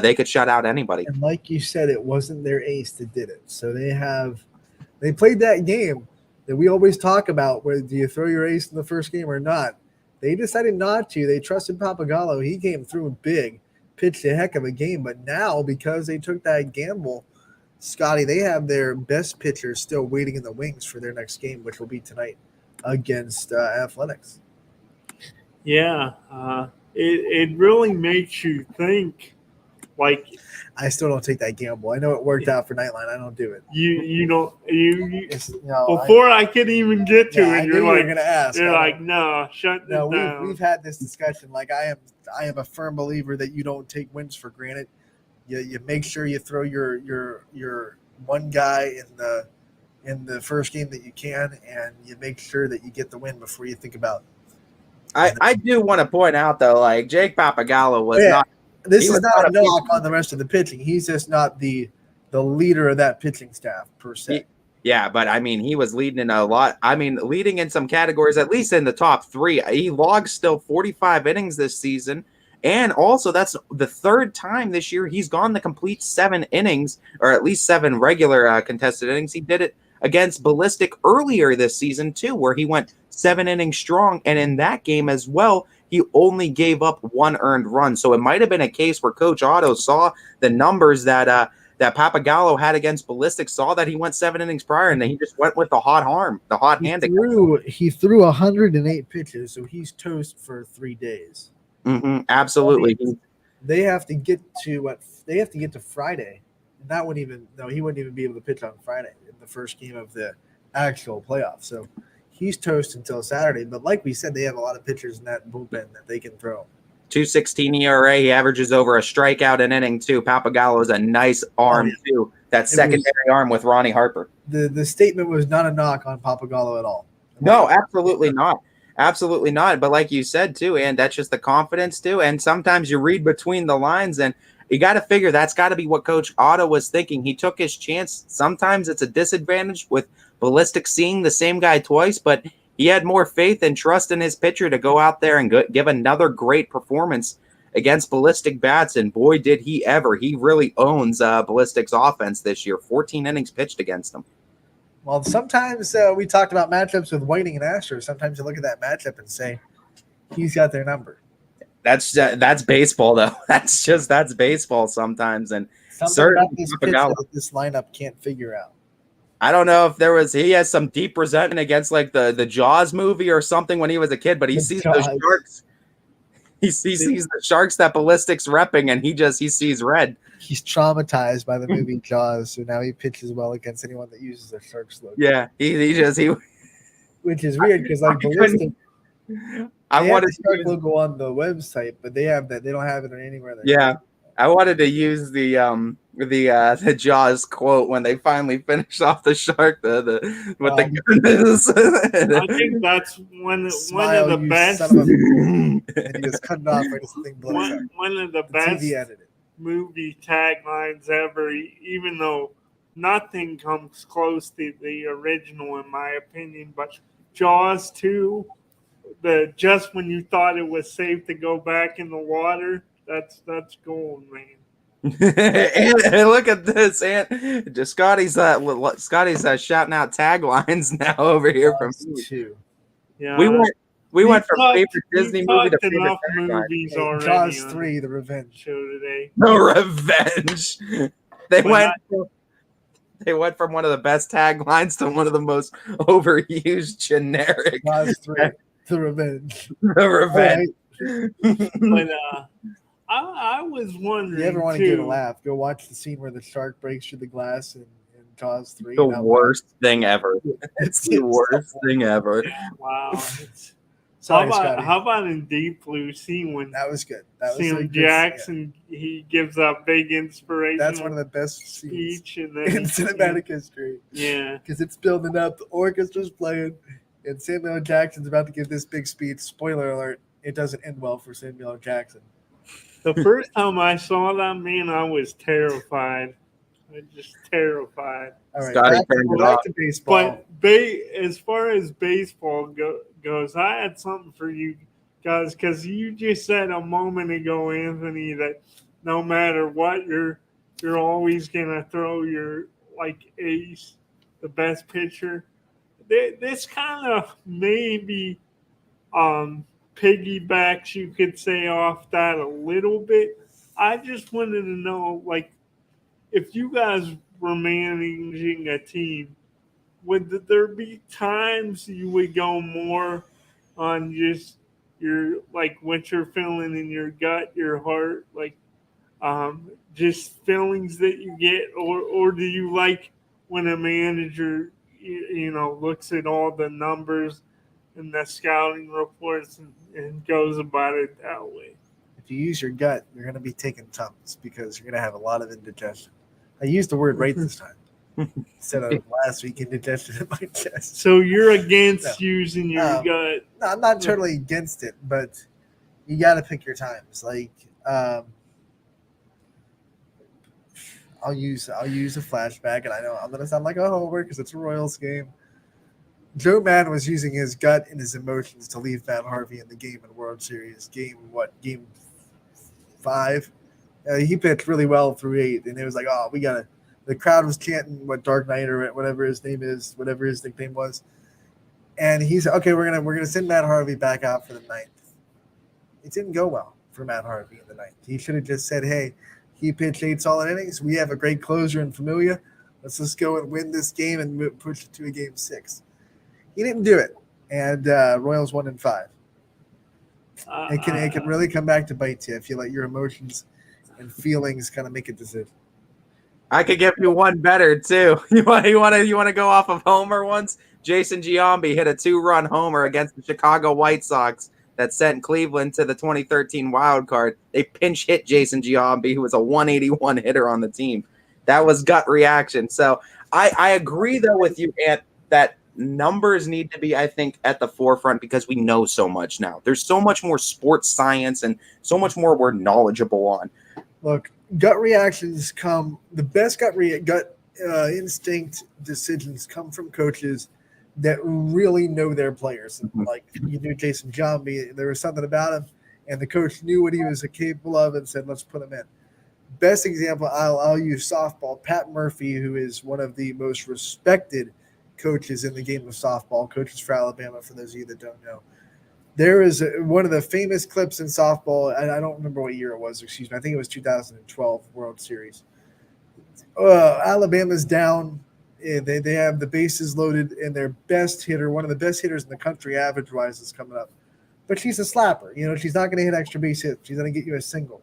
they could shut out anybody. And like you said, it wasn't their ace that did it. So they played that game that we always talk about, where do you throw your ace in the first game or not? They decided not to. They trusted Papagallo. He came through big, pitched a heck of a game. But now, because they took that gamble, Scotty, they have their best pitcher still waiting in the wings for their next game, which will be tonight against Athletics. Yeah, it really makes you think. Like, I still don't take that gamble. I know it worked out for Nightline. I don't do it. you don't you No, before I could even get to I it, knew you're you were like, going to ask. you're like, no, shut No, this down. we've had this discussion. Like, I am a firm believer that you don't take wins for granted. You make sure you throw your one guy in the first game that you can, and you make sure that you get the win before you think about. I do want to point out, though, like Jake Papagallo was not. This is not a knock on the rest of the pitching. He's just not the leader of that pitching staff per se. Yeah, but I mean, he was leading in a lot. I mean, leading in some categories, at least in the top 3. He logged still 45 innings this season. And also, that's the 3rd time this year he's gone the complete 7 innings, or at least 7 regular contested innings. He did it against Ballistic earlier this season, too, where he went 7 innings strong. And in that game as well, he only gave up 1 earned run. So it might have been a case where Coach Otto saw the numbers that Papagallo had against Ballistic, saw that he went 7 innings prior, and then he just went with the hot hand. He threw 108 pitches, so he's toast for 3 days. Absolutely. They have to get to Friday. And he wouldn't even be able to pitch on Friday in the first game of the actual playoffs. So he's toast until Saturday. But like we said, they have a lot of pitchers in that bullpen that they can throw. 2.16 ERA. He averages over a strikeout an inning, too. Papagallo is a nice arm, too. That secondary arm with Ronnie Harper. The statement was not a knock on Papagallo at all. No, absolutely not. Absolutely not. But like you said, too, and that's just the confidence, too. And sometimes you read between the lines, and you got to figure that's got to be what Coach Otto was thinking. He took his chance. Sometimes it's a disadvantage with Ballistic seeing the same guy twice, but he had more faith and trust in his pitcher to go out there and give another great performance against Ballistic bats, and boy, did he ever. He really owns Ballistic's offense this year. 14 innings pitched against him. Well, sometimes we talked about matchups with Whiting and Astros. Sometimes you look at that matchup and say, he's got their number. That's baseball, though. That's baseball sometimes. And something about this pitch that this lineup can't figure out. I don't know if he has some deep resentment against like the Jaws movie or something when he was a kid, but he sees those sharks. He sees the sharks that Ballistic's repping, and he sees red. He's traumatized by the movie Jaws, so now he pitches well against anyone that uses a shark's logo. Yeah, he which is weird because like Ballistic, I wanted the shark logo on the website, but they have that. They don't have it anywhere. Yeah, I wanted to use the Jaws quote when they finally finished off the shark the I think that's one of the best. And he just cut it off right as the thing blows up. One of the best movie taglines ever, even though nothing comes close to the original in my opinion. But Jaws 2, just when you thought it was safe to go back in the water, that's gold, man. and look at this, and Scotty's shouting out taglines now over here from two. Yeah, We went from talked- favorite Disney movie to talked favorite enough tagline. movies Hey, already Jaws on 3, The Revenge. the show today. No revenge. They But went from one of the best taglines to one of the most overused generic. Jaws 3, The Revenge. The revenge. But I was wondering, You ever want to too, get a laugh? Go watch the scene where the shark breaks through the glass in Jaws 3. The and how worst thing ever. It's the It's worst thing ever. Wow. It's, Sorry, Scotty. how about in Deep Blue Sea when That was good. That was Sam a good- Jackson he gives a big inspiration. That's one of the best scenes speech and then in cinematic history Yeah. because it's building up. The orchestra's playing, and Samuel L. Jackson's about to give this big speech. Spoiler alert: it doesn't end well for Samuel L. Jackson. The first time I saw that, man, I was terrified. I was just terrified. All right, Scotty back, turned it back off. to baseball. But as far as baseball goes, I had something for you guys because you just said a moment ago, Anthony, that no matter what, you're always gonna throw your ace, the best pitcher. This kind of maybe piggybacks, you could say, off that a little bit. I just wanted to know, if you guys were managing a team, would there be times you would go more on just your what you're feeling in your gut, your heart, just feelings that you get, or do you like when a manager looks at all the numbers and the scouting reports and goes about it that way? If you use your gut, you're going to be taking Tums because you're going to have a lot of indigestion. I used the word right this time instead of last week, indigestion in my chest. So you're against using your gut? No, I'm not totally against it, but you got to pick your times. I'll use a flashback, and I know I'm going to sound like a homer because it's a Royals game. Joe Madden was using his gut and his emotions to leave Matt Harvey in the game in World Series. Game 5. He pitched really well through 8, and it was like, oh, we got to. The crowd was chanting what Dark Knight or whatever his name is, whatever his nickname was, and he said, okay, we're gonna send Matt Harvey back out for the 9th. It didn't go well for Matt Harvey in the 9th. He should have just said, hey, he pitched 8 solid innings. We have a great closer in Familia. Let's just go and win this game and push it to a game 6. He didn't do it, and Royals won in 5. It can really come back to bite you if you let your emotions and feelings kind of make a decision. I could give you one better too. You want to go off of Homer once? Jason Giambi hit a 2-run homer against the Chicago White Sox that sent Cleveland to the 2013 wild card. They pinch hit Jason Giambi, who was a 181 hitter on the team. That was gut reaction. So I agree though with you, Ant, that numbers need to be, I think, at the forefront because we know so much now. There's so much more sports science and so much more we're knowledgeable on. Look, gut reactions come. The best gut instinct decisions come from coaches that really know their players. Mhm. Like Jason Giambi, there was something about him, and the coach knew what he was capable of and said, "Let's put him in." Best example, I'll use softball. Pat Murphy, who is one of the most respected coaches in the game of softball, coaches for Alabama. For those of you that don't know. There is one of the famous clips in softball, and I don't remember what year it was. Excuse me. I think it was 2012 World Series. Alabama's down. They have the bases loaded, and their best hitter, one of the best hitters in the country average-wise, is coming up. But she's a slapper. She's not going to hit extra base hits. She's going to get you a single.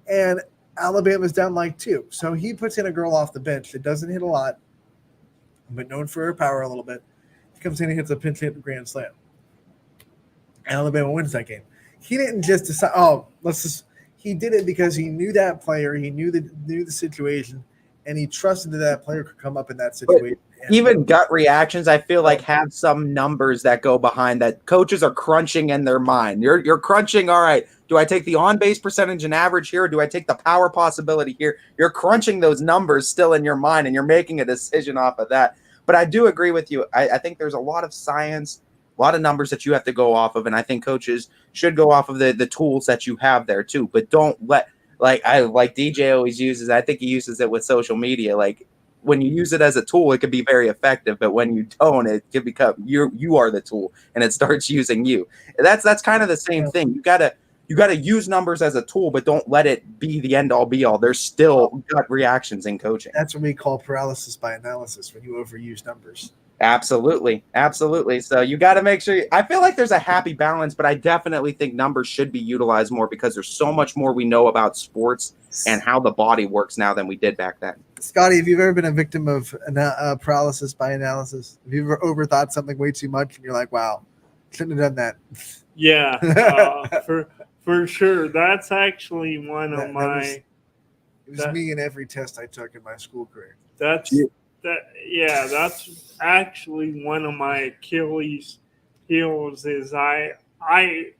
And Alabama's down 2. So he puts in a girl off the bench that doesn't hit a lot, but known for her power a little bit. He comes in and hits a pinch hit grand slam. Alabama wins that game. He didn't just decide, he did it because he knew that player, he knew the situation, and he trusted that player could come up in that situation. Even gut reactions, I feel like, have some numbers that go behind that. Coaches are crunching in their mind. You're crunching, all right, do I take the on-base percentage and average here, or do I take the power possibility here? You're crunching those numbers still in your mind, and you're making a decision off of that. But I do agree with you. I think there's a lot of science, a lot of numbers that you have to go off of, and I think coaches should go off of the tools that you have there too. But don't let, like DJ always uses, I think he uses it with social media, when you use it as a tool, it can be very effective. But when you don't, it can become you are the tool, and it starts using you. And that's kind of the same thing. You gotta use numbers as a tool, but don't let it be the end all be all. There's still gut reactions in coaching. That's what we call paralysis by analysis when you overuse numbers. Absolutely. Absolutely. So you got to make sure. I feel like there's a happy balance, but I definitely think numbers should be utilized more because there's so much more we know about sports and how the body works now than we did back then. Scotty, have you ever been a victim of paralysis by analysis? Have you ever overthought something way too much and you're like, wow, shouldn't have done that? Yeah, for sure. That's actually one of It was me in every test I took in my school career. That's actually one of my Achilles heels is I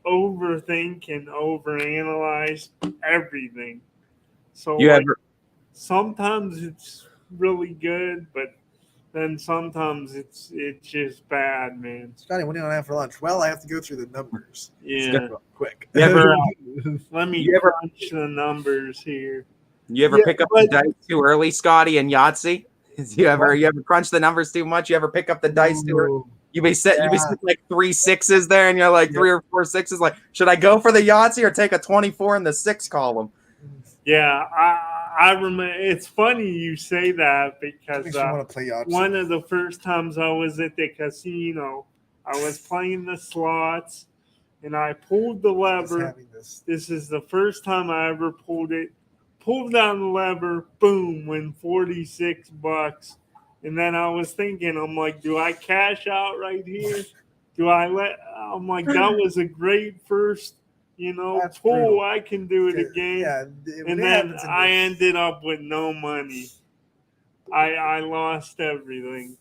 overthink and overanalyze everything. So sometimes it's really good, but then sometimes it's just bad, man. Scotty, what do you want to have for lunch? Well, I have to go through the numbers. Yeah, quick. Let me crunch the numbers here. You ever pick up the dice too early, Scotty, and Yahtzee? You ever crunch the numbers too much? You ever pick up the dice too early? You be sitting like 3 6s there, and you're like 3 or 4 6s. Like, should I go for the Yahtzee or take a 24 in the 6 column? Yeah, I remember. It's funny you say that because one of the first times I was at the casino, I was playing the slots, and I pulled the lever. This is the first time I ever pulled it. Pulled down the lever, boom, win $46. And then I was thinking, I'm like, do I cash out right here? I'm like, that was a great first, pull. Brutal. I can do it again. Yeah, and then I ended up with no money. I lost everything.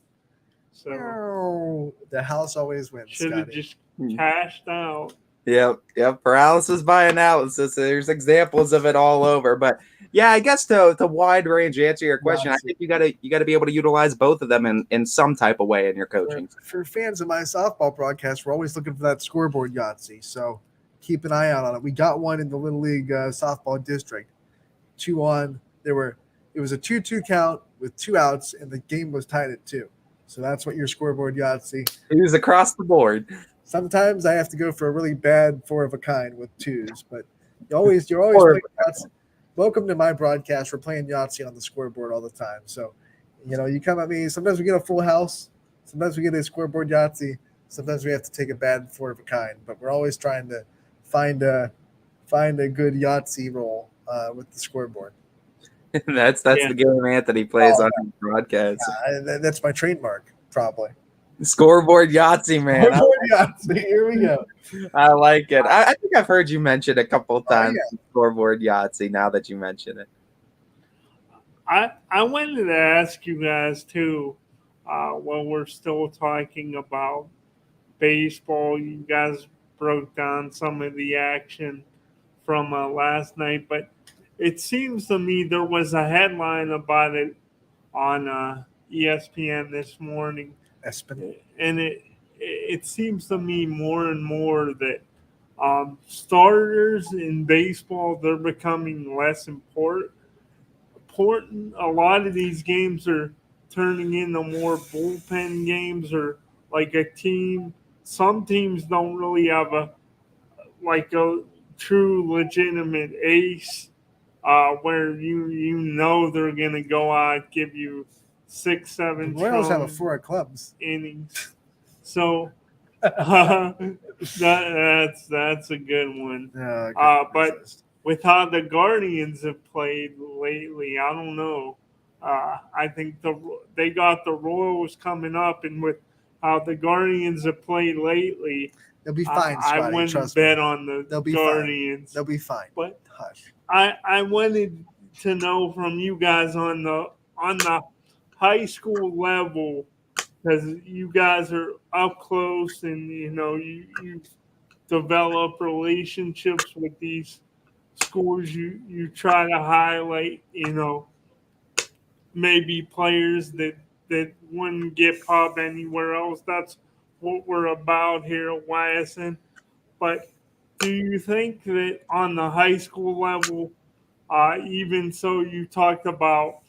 So the house always wins. Should have just cashed out. Yep. Paralysis by analysis. There's examples of it all over. But yeah, I guess to wide range answer your question, I think you gotta be able to utilize both of them in some type of way in your coaching. For fans of my softball broadcast, we're always looking for that scoreboard Yahtzee. So keep an eye out on it. We got one in the Little League softball district. 2-on. It was a 2-2 count with 2 outs, and the game was tied at 2. So that's what your scoreboard Yahtzee. It was across the board. Sometimes I have to go for a really bad 4 of a kind with 2s, but you're always playing Yahtzee. Welcome to my broadcast. We're playing Yahtzee on the scoreboard all the time. So, you come at me. Sometimes we get a full house. Sometimes we get a scoreboard Yahtzee. Sometimes we have to take a bad 4 of a kind. But we're always trying to find a good Yahtzee roll with the scoreboard. That's the game Anthony plays on his broadcast. That's my trademark, probably. Scoreboard Yahtzee, man. Scoreboard Yahtzee. Here we go. I like it. I think I've heard you mention a couple of times scoreboard Yahtzee now that you mention it. I wanted to ask you guys too, while we're still talking about baseball. You guys broke down some of the action from last night, but it seems to me there was a headline about it on ESPN this morning. And it seems to me more and more that starters in baseball, they're becoming less important. A lot of these games are turning into more bullpen games or like a team. Some teams don't really have a true legitimate ace where they're going to go out, give you 6, 7 the Royals have a 4 clubs innings. So that's a good one. But with how the Guardians have played lately, I don't know. I think they got the Royals coming up, and with how the Guardians have played lately, they'll be fine. Scotty, I wouldn't bet on the Guardians. They'll be fine. But hush. I wanted to know from you guys on the high school level, because you guys are up close and you develop relationships with these schools. You try to highlight maybe players that wouldn't get pub anywhere else. That's what we're about here at Ysn. But do you think that on the high school level, even so, you talked about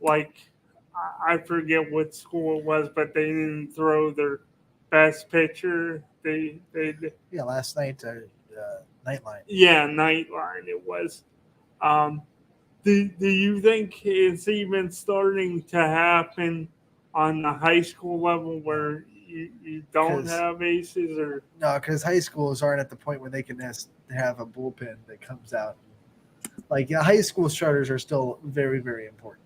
like I forget what school it was, but they didn't throw their best pitcher. They Yeah, last night, Nightline. yeah, Nightline it was. Um, do you think it's even starting to happen on the high school level where you don't 'Cause- have aces or No, because high schools aren't at the point where they can have a bullpen that comes out. Like high school starters are still very, very important.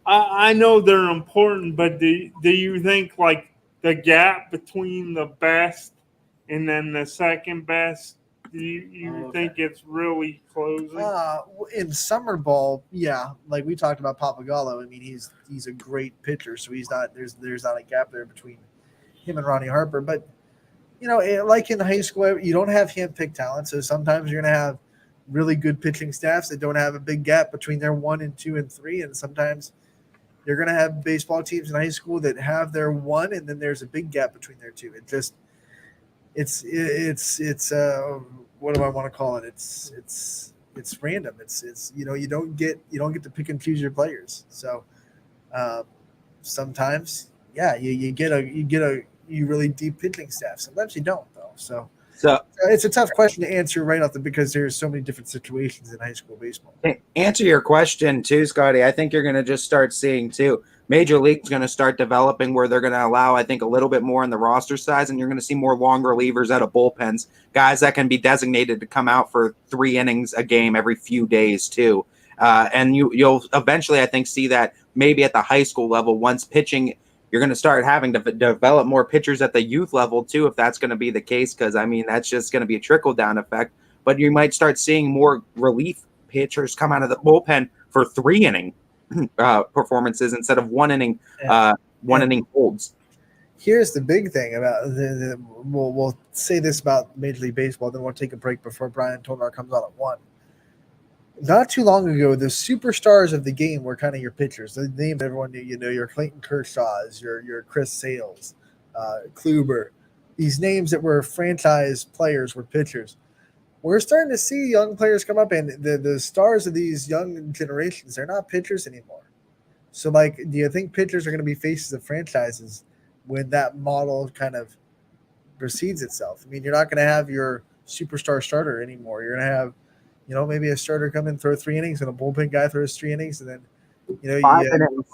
I know they're important, but do you think like the gap between the best and then the second best, do you Okay. think it's really closing? In summer ball, yeah, like we talked about Papagallo. I mean, he's a great pitcher, so he's not there's not a gap there between him and Ronnie Harper. But like in high school, you don't have hand-picked talent, so sometimes you're gonna have really good pitching staffs that don't have a big gap between their 1 and 2 and 3, and sometimes you're gonna have baseball teams in high school that have their 1 and then there's a big gap between their 2. It's what do I want to call it? It's random. It's you don't get to pick and choose your players. So sometimes, yeah, you get a really deep pitching staff. Sometimes you don't though. So it's a tough question to answer right off because there's so many different situations in high school baseball. Answer your question too, Scotty. I think you're going to just start seeing too. Major League's going to start developing where they're going to allow, I think, a little bit more in the roster size, and you're going to see more long relievers out of bullpens, guys that can be designated to come out for 3 innings a game every few days too. And you'll eventually, I think, see that maybe at the high school level once pitching. You're going to start having to develop more pitchers at the youth level too, if that's going to be the case, because I mean that's just going to be a trickle down effect. But you might start seeing more relief pitchers come out of the bullpen for 3 inning performances instead of 1 inning inning holds. Here's the big thing about we'll say this about Major League Baseball, then we'll take a break before Brian Tonar comes on at 1. Not too long ago, the superstars of the game were kind of your pitchers. The names everyone knew, your Clayton Kershaws, your Chris Sales, Kluber. These names that were franchise players were pitchers. We're starting to see young players come up, and the stars of these young generations, they're not pitchers anymore. So, do you think pitchers are going to be faces of franchises when that model kind of precedes itself? I mean, you're not going to have your superstar starter anymore. You're going to have maybe a starter come in, throw 3 innings, and a bullpen guy throws 3 innings, and then, 5 innings.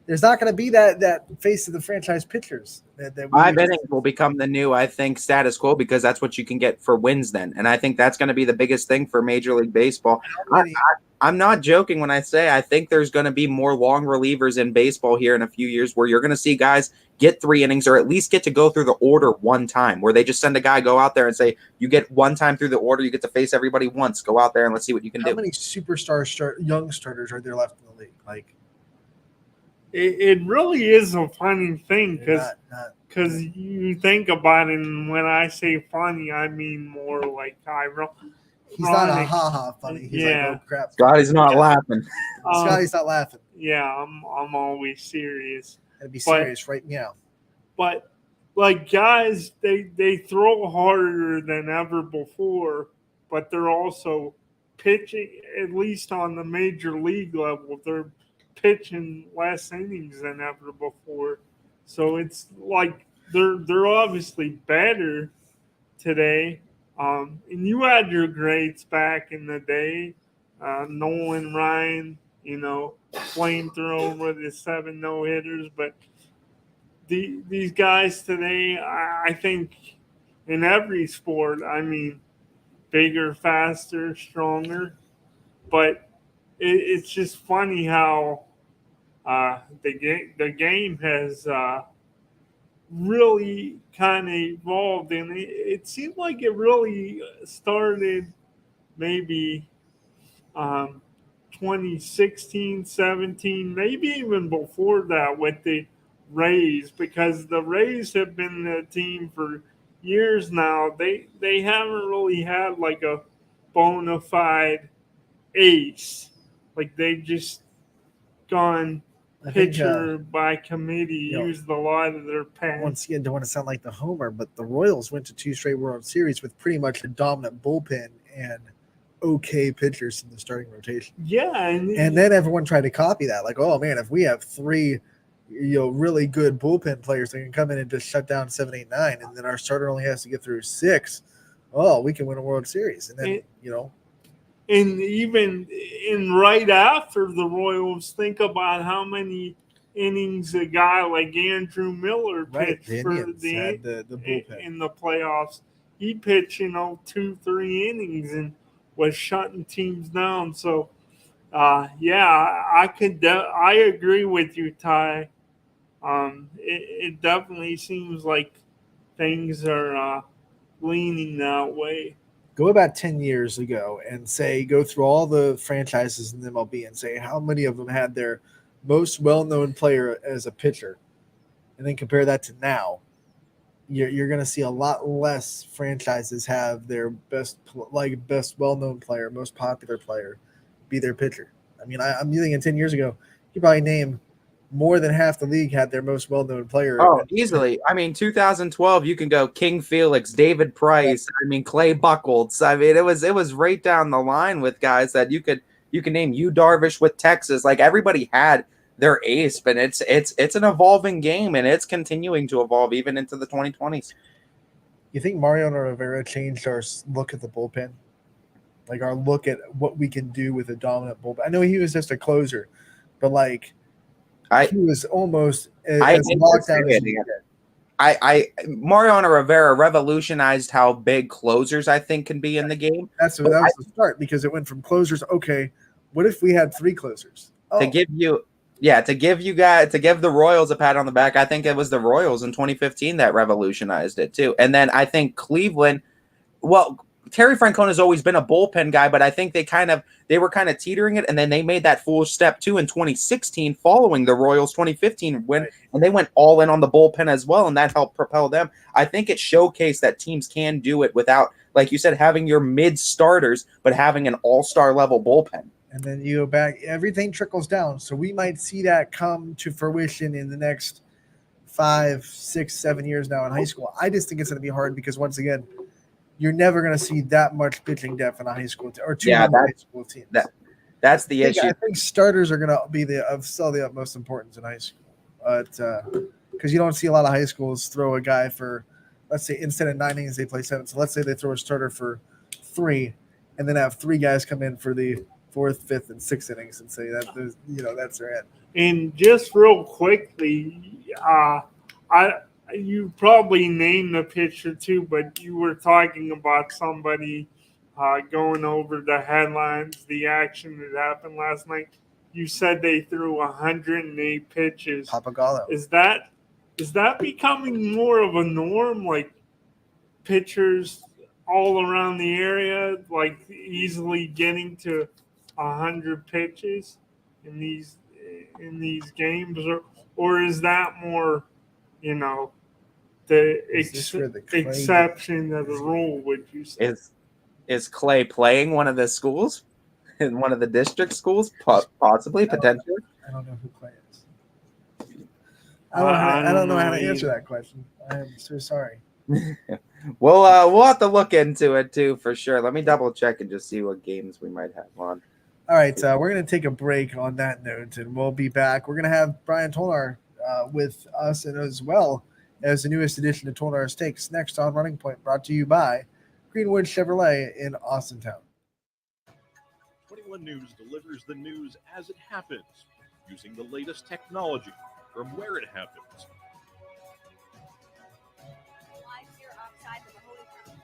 There's not going to be that face of the franchise pitchers. That 5 innings will become the new, I think, status quo because that's what you can get for wins then. And I think that's going to be the biggest thing for Major League Baseball. I'm not joking when I say I think there's going to be more long relievers in baseball here in a few years where you're going to see guys get 3 innings or at least get to go through the order one time, where they just send a guy, go out there and say, you get 1 time through the order, you get to face everybody once, go out there and let's see what you can do. How many superstar young starters are there left in the league? It really is a funny thing because you think about it, and when I say funny, I mean more like ironic. He's not a ha-ha funny. He's like, oh, crap. Scotty's not laughing. Scotty's not laughing. Yeah, I'm always serious. Gotta be serious right now. But, guys, they throw harder than ever before, but they're also pitching, at least on the major league level, they're pitching less innings than ever before. So it's like they're obviously better today. And you had your greats back in the day, Nolan Ryan, flamethrower with his 7 no-hitters. But these guys today, I think in every sport, I mean, bigger, faster, stronger. But it's just funny how the game has really kind of evolved, and it seemed like it really started maybe 2016, 17, maybe even before that with the Rays, because the Rays have been the team for years now. They haven't really had like a bona fide ace. Like they've just gone pitcher by committee, used a lot of their past. Once again, don't want to sound like the homer, but the Royals went to 2 straight World Series with pretty much a dominant bullpen and okay pitchers in the starting rotation. Yeah, And then everyone tried to copy that. Like, oh man, if we have three, really good bullpen players that can come in and just shut down 7, 8, 9, and then our starter only has to get through 6, oh, we can win a World Series. And then, and even right after the Royals, think about how many innings a guy like Andrew Miller pitched the for Indians had the bullpen in the playoffs. He pitched, 2-3 innings and was shutting teams down. So, I agree with you, Ty. It definitely seems like things are leaning that way. Go about 10 years ago and go through all the franchises in the MLB and say how many of them had their most well-known player as a pitcher, and then compare that to now. You're going to see a lot less franchises have their best well-known player, most popular player, be their pitcher. I mean, I'm thinking 10 years ago, you probably name more than half the league had their most well-known player. Oh, easily. I mean, 2012, you can go King Felix, David Price. I mean, Clay Buchholz. I mean, it was right down the line with guys that you could name. Yu Darvish with Texas. Like, everybody had their ace, but it's an evolving game, and it's continuing to evolve even into the 2020s. You think Mariano Rivera changed our look at the bullpen? Like our look at what we can do with a dominant bullpen. I know he was just a closer, but he was almost as locked down as he did. Mariano Rivera revolutionized how big closers I think can be in the game. That was the start, because it went from closers. Okay, what if we had 3 closers? To give the Royals a pat on the back, I think it was the Royals in 2015 that revolutionized it too. And then I think Cleveland, Terry Francona has always been a bullpen guy, but I think they were kind of teetering it, and then they made that foolish step too in 2016 following the Royals 2015 win, and they went all in on the bullpen as well, and that helped propel them. I think it showcased that teams can do it without, like you said, having your mid starters, but having an all-star level bullpen. And then you go back, everything trickles down. So we might see that come to fruition in the next 5, 6, 7 years now in high school. I just think it's going to be hard because, once again, you're never going to see that much pitching depth in a high school or two high school teams. That's the issue. I think starters are going to be of the utmost importance in high school. Because you don't see a lot of high schools throw a guy for, let's say, instead of 9 innings, they play 7. So let's say they throw a starter for 3 and then have 3 guys come in for the 4th, 5th, and 6th innings and say that that's their end. And just real quickly, you probably named the pitcher too, but you were talking about somebody going over the headlines, the action that happened last night. You said they threw 108 pitches. Papagallo. Is that becoming more of a norm? Like pitchers all around the area, like easily getting to 100 pitches in these games, or is that more, the exception of the rule? Would you say? Is Clay playing one of the schools in one of the district schools? Possibly, potentially. I don't know who Clay is. I don't know how to answer that question. I am so sorry. We'll have to look into it too for sure. Let me double check and just see what games we might have on. All right, we're going to take a break on that note, and we'll be back. We're going to have Brian Tolnar with us, and as well as the newest edition of Tolnar's Takes next on Running Point, brought to you by Greenwood Chevrolet in Austintown. 21 News delivers the news as it happens, using the latest technology from where it happens.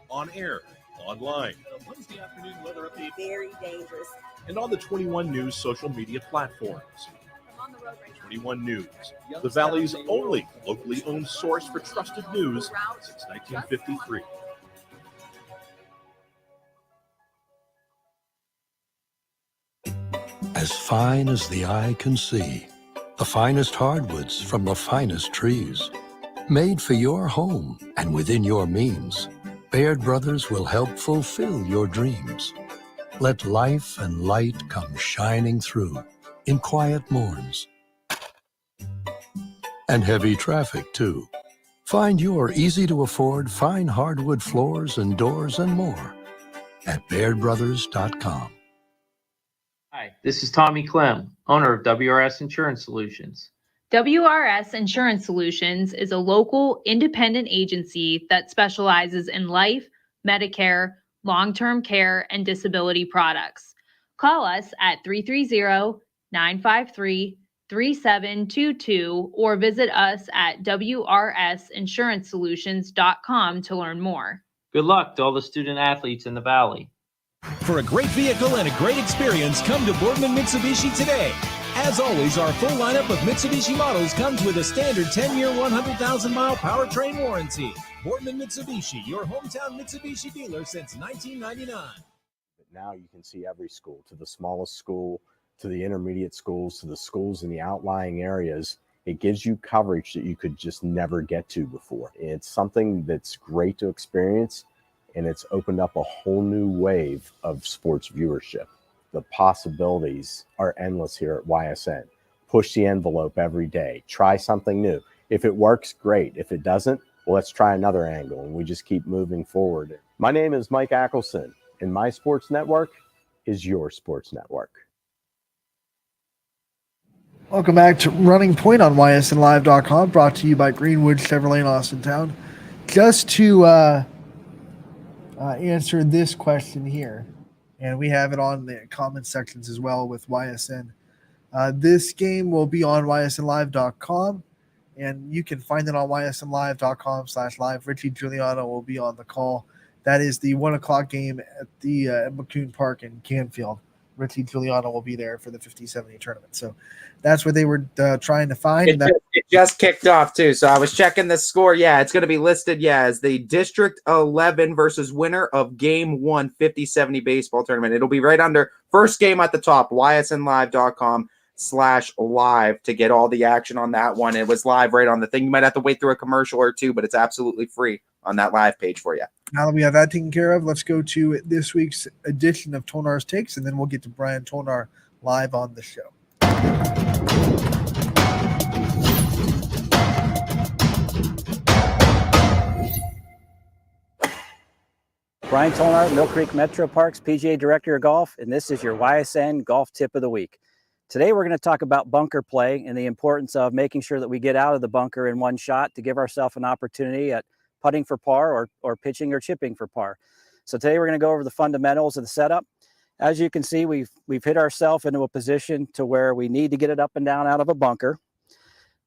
On air, online, Wednesday afternoon weather update, very dangerous, and on the 21 News social media platforms. I'm on the road right now. 21 News, the Valley's only locally owned source for trusted news since 1953. As fine as the eye can see, the finest hardwoods from the finest trees. Made for your home and within your means, Baird Brothers will help fulfill your dreams. Let life and light come shining through in quiet morns. And heavy traffic, too. Find your easy-to-afford fine hardwood floors and doors and more. at bairdbrothers.com. Hi, this is Tommy Clem, owner of WRS Insurance Solutions. WRS Insurance Solutions is a local independent agency that specializes in life, Medicare, long-term care, and disability products. Call us at 330-953-3722 or visit us at wrsinsurancesolutions.com to learn more. Good luck to all the student athletes in the Valley. For a great vehicle and a great experience, come to Boardman Mitsubishi today. As always, our full lineup of Mitsubishi models comes with a standard 10-year, 100,000-mile powertrain warranty. Boardman Mitsubishi, your hometown Mitsubishi dealer since 1999. Now you can see every school, to the smallest school, to the intermediate schools, to the schools in the outlying areas. It gives you coverage that you could just never get to before. It's something that's great to experience, and it's opened up a whole new wave of sports viewership. The possibilities are endless here at YSN. Push the envelope every day. Try something new. If it works, great. If it doesn't, well, let's try another angle, and we just keep moving forward. My name is Mike Ackelson, and my sports network is your sports network. Welcome back to Running Point on ysnlive.com, brought to you by Greenwood Chevrolet in Austintown. Just to answer this question here, and we have it on the comment sections as well with YSN. This game will be on ysnlive.com, and you can find it on ysnlive.com/live. Richie Giuliano will be on the call. That is the 1 o'clock game at the McCune Park in Canfield. Richie Giuliano will be there for the 50-70 tournament. So that's what they were trying to find. It just kicked off, too. So I was checking the score. Yeah, it's going to be listed, as the District 11 versus winner of Game 1 50-70 baseball tournament. It'll be right under first game at the top, ysnlive.com/live to get all the action on that one. It was live right on the thing. You might have to wait through a commercial or two, but it's absolutely free on that live page for you. Now that we have that taken care of, let's go to this week's edition of Tonar's Takes, and then we'll get to Brian Tonar live on the show. Brian Tonar, Mill Creek Metro Parks PGA Director of Golf, and this is your YSN Golf Tip of the Week. Today we're going to talk about bunker play and the importance of making sure that we get out of the bunker in one shot to give ourselves an opportunity at putting for par or pitching or chipping for par. So today we're going to go over the fundamentals of the setup. As you can see, we've hit ourselves into a position to where we need to get it up and down out of a bunker.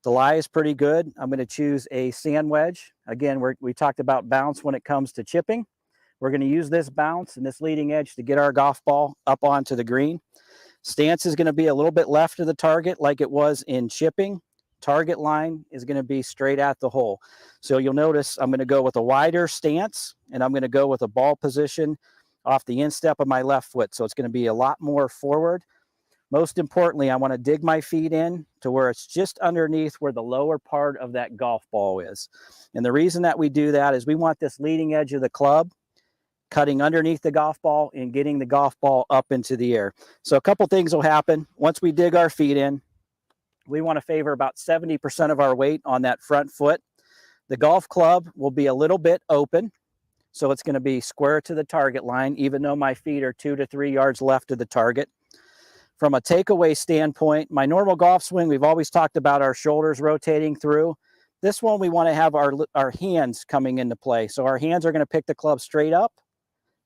The lie is pretty good. I'm going to choose a sand wedge. Again, we talked about bounce when it comes to chipping. We're going to use this bounce and this leading edge to get our golf ball up onto the green. Stance is going to be a little bit left of the target like it was in chipping. Target line is going to be straight at the hole. So you'll notice I'm going to go with a wider stance, and I'm going to go with a ball position off the instep of my left foot. So it's going to be a lot more forward. Most importantly, I want to dig my feet in to where it's just underneath where the lower part of that golf ball is. And the reason that we do that is we want this leading edge of the club cutting underneath the golf ball and getting the golf ball up into the air. So a couple things will happen. Once we dig our feet in, we want to favor about 70% of our weight on that front foot. The golf club will be a little bit open, so it's going to be square to the target line, even though my feet are 2 to 3 yards left of the target. From a takeaway standpoint, my normal golf swing, we've always talked about our shoulders rotating through. This one, we want to have our hands coming into play. So our hands are going to pick the club straight up.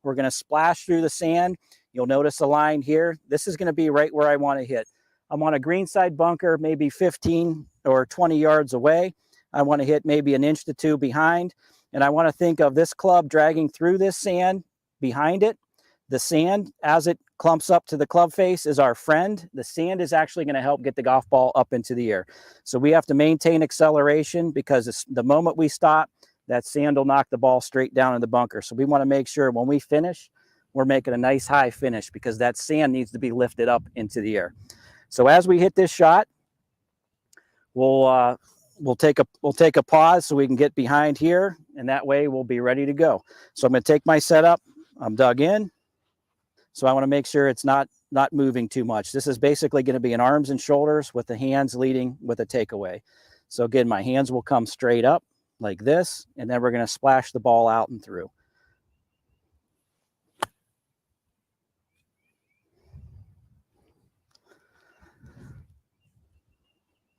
We're going to splash through the sand. You'll notice a line here. This is going to be right where I want to hit. I'm on a greenside bunker, maybe 15 or 20 yards away. I want to hit maybe 1 to 2 inches behind. And I want to think of this club dragging through this sand behind it. The sand, as it clumps up to the club face, is our friend. The sand is actually going to help get the golf ball up into the air. So we have to maintain acceleration, because the moment we stop, that sand will knock the ball straight down in the bunker. So we want to make sure when we finish, we're making a nice high finish, because that sand needs to be lifted up into the air. So as we hit this shot, we'll take a pause so we can get behind here, and that way we'll be ready to go. So I'm going to take my setup. I'm dug in. So I want to make sure it's not moving too much. This is basically going to be an arms and shoulders with the hands leading with a takeaway. So again, my hands will come straight up like this, and then we're going to splash the ball out and through.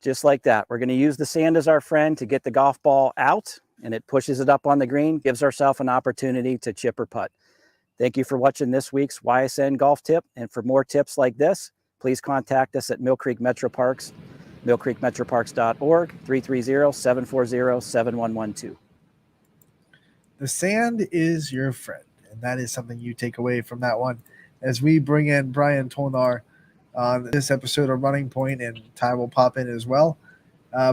just like that. We're going to use the sand as our friend to get the golf ball out, and it pushes it up on the green, gives ourselves an opportunity to chip or putt. Thank you for watching this week's YSN Golf Tip. And for more tips like this, please contact us at Mill Creek Metro Parks, millcreekmetroparks.org, 330-740-7112. The sand is your friend, and that is something you take away from that one. As we bring in Brian Tolnar on this episode of Running Point, and Ty will pop in as well.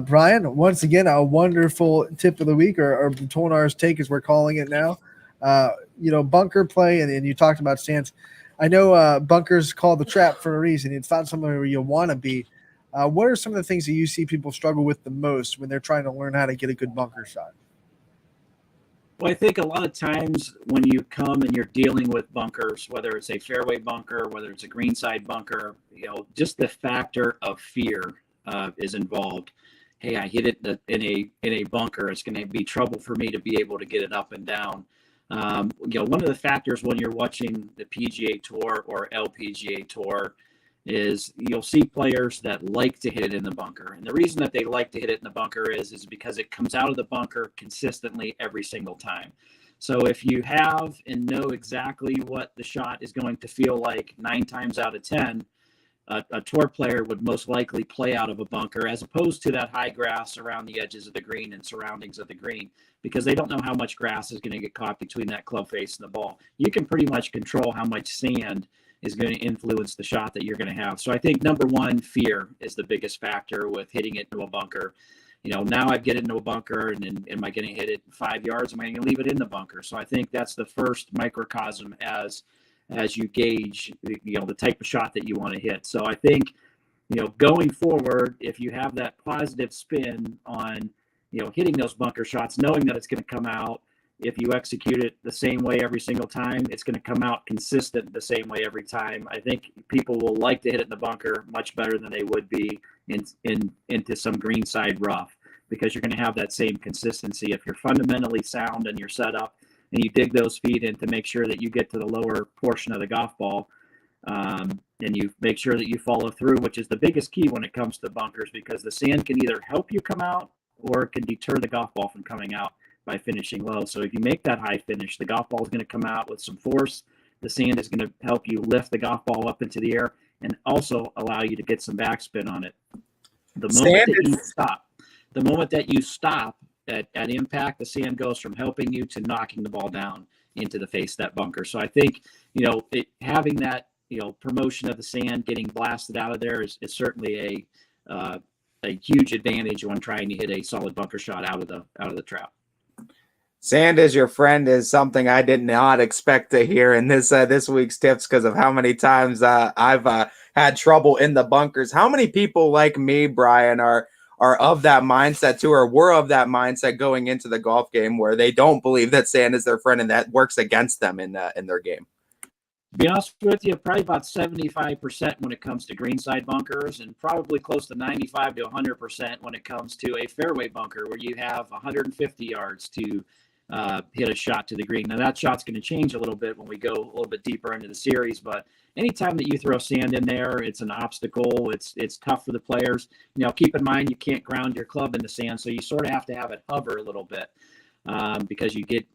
Brian, once again, a wonderful tip of the week, or Tolnar's take as we're calling it now. Bunker play, and you talked about stands. I know bunkers called the trap for a reason. It's not somewhere where you want to be. What are some of the things that you see people struggle with the most when they're trying to learn how to get a good bunker shot? Well, I think a lot of times when you come and you're dealing with bunkers, whether it's a fairway bunker, whether it's a greenside bunker, just the factor of fear is involved. Hey, I hit it in a bunker. It's going to be trouble for me to be able to get it up and down. One of the factors when you're watching the PGA Tour or LPGA Tour is you'll see players that like to hit it in the bunker. And the reason that they like to hit it in the bunker is because it comes out of the bunker consistently every single time. So if you have and know exactly what the shot is going to feel like 9 times out of 10, a tour player would most likely play out of a bunker as opposed to that high grass around the edges of the green and surroundings of the green, because they don't know how much grass is going to get caught between that club face and the ball. You can pretty much control how much sand is going to influence the shot that you're going to have. So I think number one, fear is the biggest factor with hitting it into a bunker. Now I get into a bunker and am I going to hit it 5 yards? Am I going to leave it in the bunker? So I think that's the first microcosm as you gauge, the type of shot that you want to hit. So I think, going forward, if you have that positive spin on, hitting those bunker shots, knowing that it's going to come out, if you execute it the same way every single time, it's going to come out consistent the same way every time. I think people will like to hit it in the bunker much better than they would be into some greenside rough, because you're going to have that same consistency. If you're fundamentally sound and you're set up and you dig those feet in to make sure that you get to the lower portion of the golf ball, and you make sure that you follow through, which is the biggest key when it comes to bunkers, because the sand can either help you come out or it can deter the golf ball from coming out by finishing low. So if you make that high finish, the golf ball is going to come out with some force. The sand is going to help you lift the golf ball up into the air and also allow you to get some backspin on it. The moment that you stop at impact, the sand goes from helping you to knocking the ball down into the face of that bunker. So I think, having that, promotion of the sand getting blasted out of there is certainly a huge advantage when trying to hit a solid bunker shot out of the trap. Sand is your friend is something I did not expect to hear in this week's tips, because of how many times I've had trouble in the bunkers. How many people like me, Brian, are of that mindset too, or were of that mindset going into the golf game, where they don't believe that sand is their friend and that works against them in their game? To be honest with you, probably about 75% when it comes to greenside bunkers, and probably close to 95 to 100% when it comes to a fairway bunker, where you have 150 yards to hit a shot to the green. Now that shot's going to change a little bit when we go a little bit deeper into the series, but anytime that you throw sand in there, it's an obstacle. It's tough for the players. Keep in mind, you can't ground your club in the sand, so you sort of have to have it hover a little bit, because you get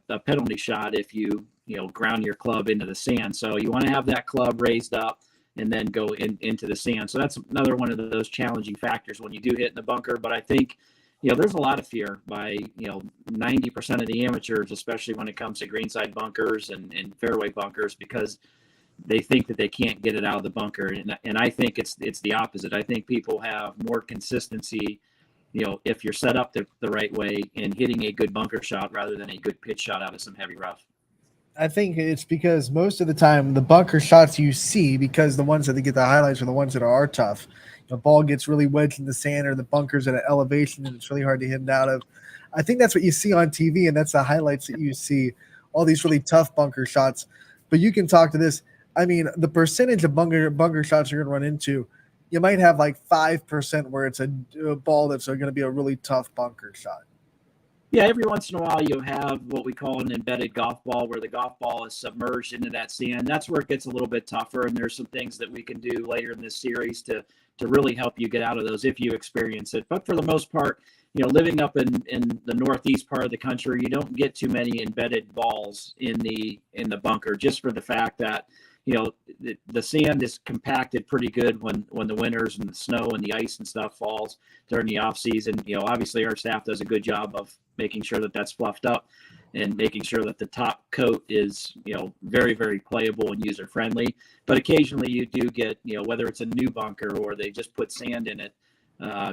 a penalty shot if you ground your club into the sand. So you want to have that club raised up and then go into the sand. So that's another one of those challenging factors when you do hit in the bunker. But I think there's a lot of fear by 90% of the amateurs, especially when it comes to greenside bunkers and fairway bunkers, because they think that they can't get it out of the bunker. And I think it's the opposite. I think people have more consistency, if you're set up the right way in hitting a good bunker shot rather than a good pitch shot out of some heavy rough. I think it's because most of the time the bunker shots you see, because the ones that get the highlights are the ones that are tough. The ball gets really wedged in the sand, or the bunker's at an elevation and it's really hard to hit it out of. I think that's what you see on TV, and that's the highlights that you see, all these really tough bunker shots. But you can talk to this. I mean, the percentage of bunker shots you're going to run into, you might have like 5% where it's a ball that's going to be a really tough bunker shot. Yeah, every once in a while you have what we call an embedded golf ball, where the golf ball is submerged into that sand. That's where it gets a little bit tougher, and there's some things that we can do later in this series to really help you get out of those if you experience it. But for the most part, living up in the northeast part of the country, you don't get too many embedded balls in the bunker, just for the fact that the sand is compacted pretty good when the winters and the snow and the ice and stuff falls during the off season. Obviously our staff does a good job of making sure that that's fluffed up and making sure that the top coat is, very, very playable and user friendly. But occasionally you do get, whether it's a new bunker or they just put sand in it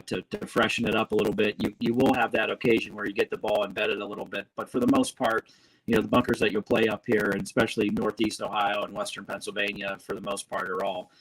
to freshen it up a little bit, you will have that occasion where you get the ball embedded a little bit. But for the most part, the bunkers that you'll play up here, and especially Northeast Ohio and Western Pennsylvania, for the most part, are all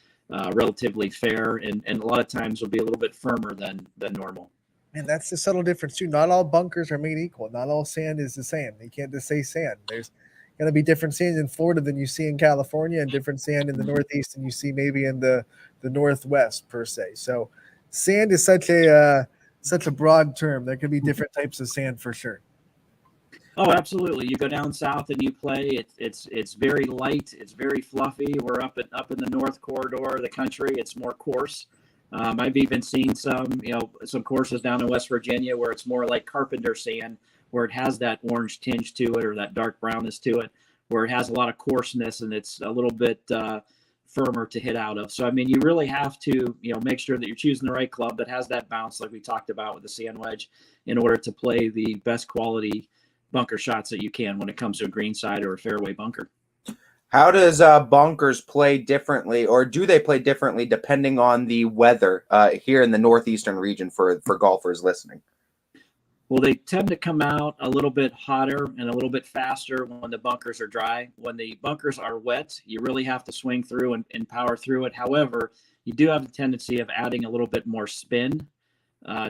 relatively fair, and a lot of times will be a little bit firmer than normal. And that's the subtle difference too. Not all bunkers are made equal. Not all sand is the same. You can't just say sand. There's going to be different sand in Florida than you see in California, and different sand in the Northeast than you see maybe in the Northwest per se. So sand is such a broad term. There could be different types of sand for sure. Oh, absolutely. You go down south and you play. It's very light. It's very fluffy. We're up in the north corridor of the country. It's more coarse. I've even seen some courses down in West Virginia where it's more like carpenter sand, where it has that orange tinge to it or that dark brownness to it, where it has a lot of coarseness and it's a little bit firmer to hit out of. So, I mean, you really have to, make sure that you're choosing the right club that has that bounce like we talked about with the sand wedge in order to play the best quality bunker shots that you can when it comes to a greenside or a fairway bunker. How does bunkers play differently, or do they play differently depending on the weather here in the northeastern region for golfers listening? Well, they tend to come out a little bit hotter and a little bit faster when the bunkers are dry. When the bunkers are wet, you really have to swing through and power through it. However, you do have the tendency of adding a little bit more spin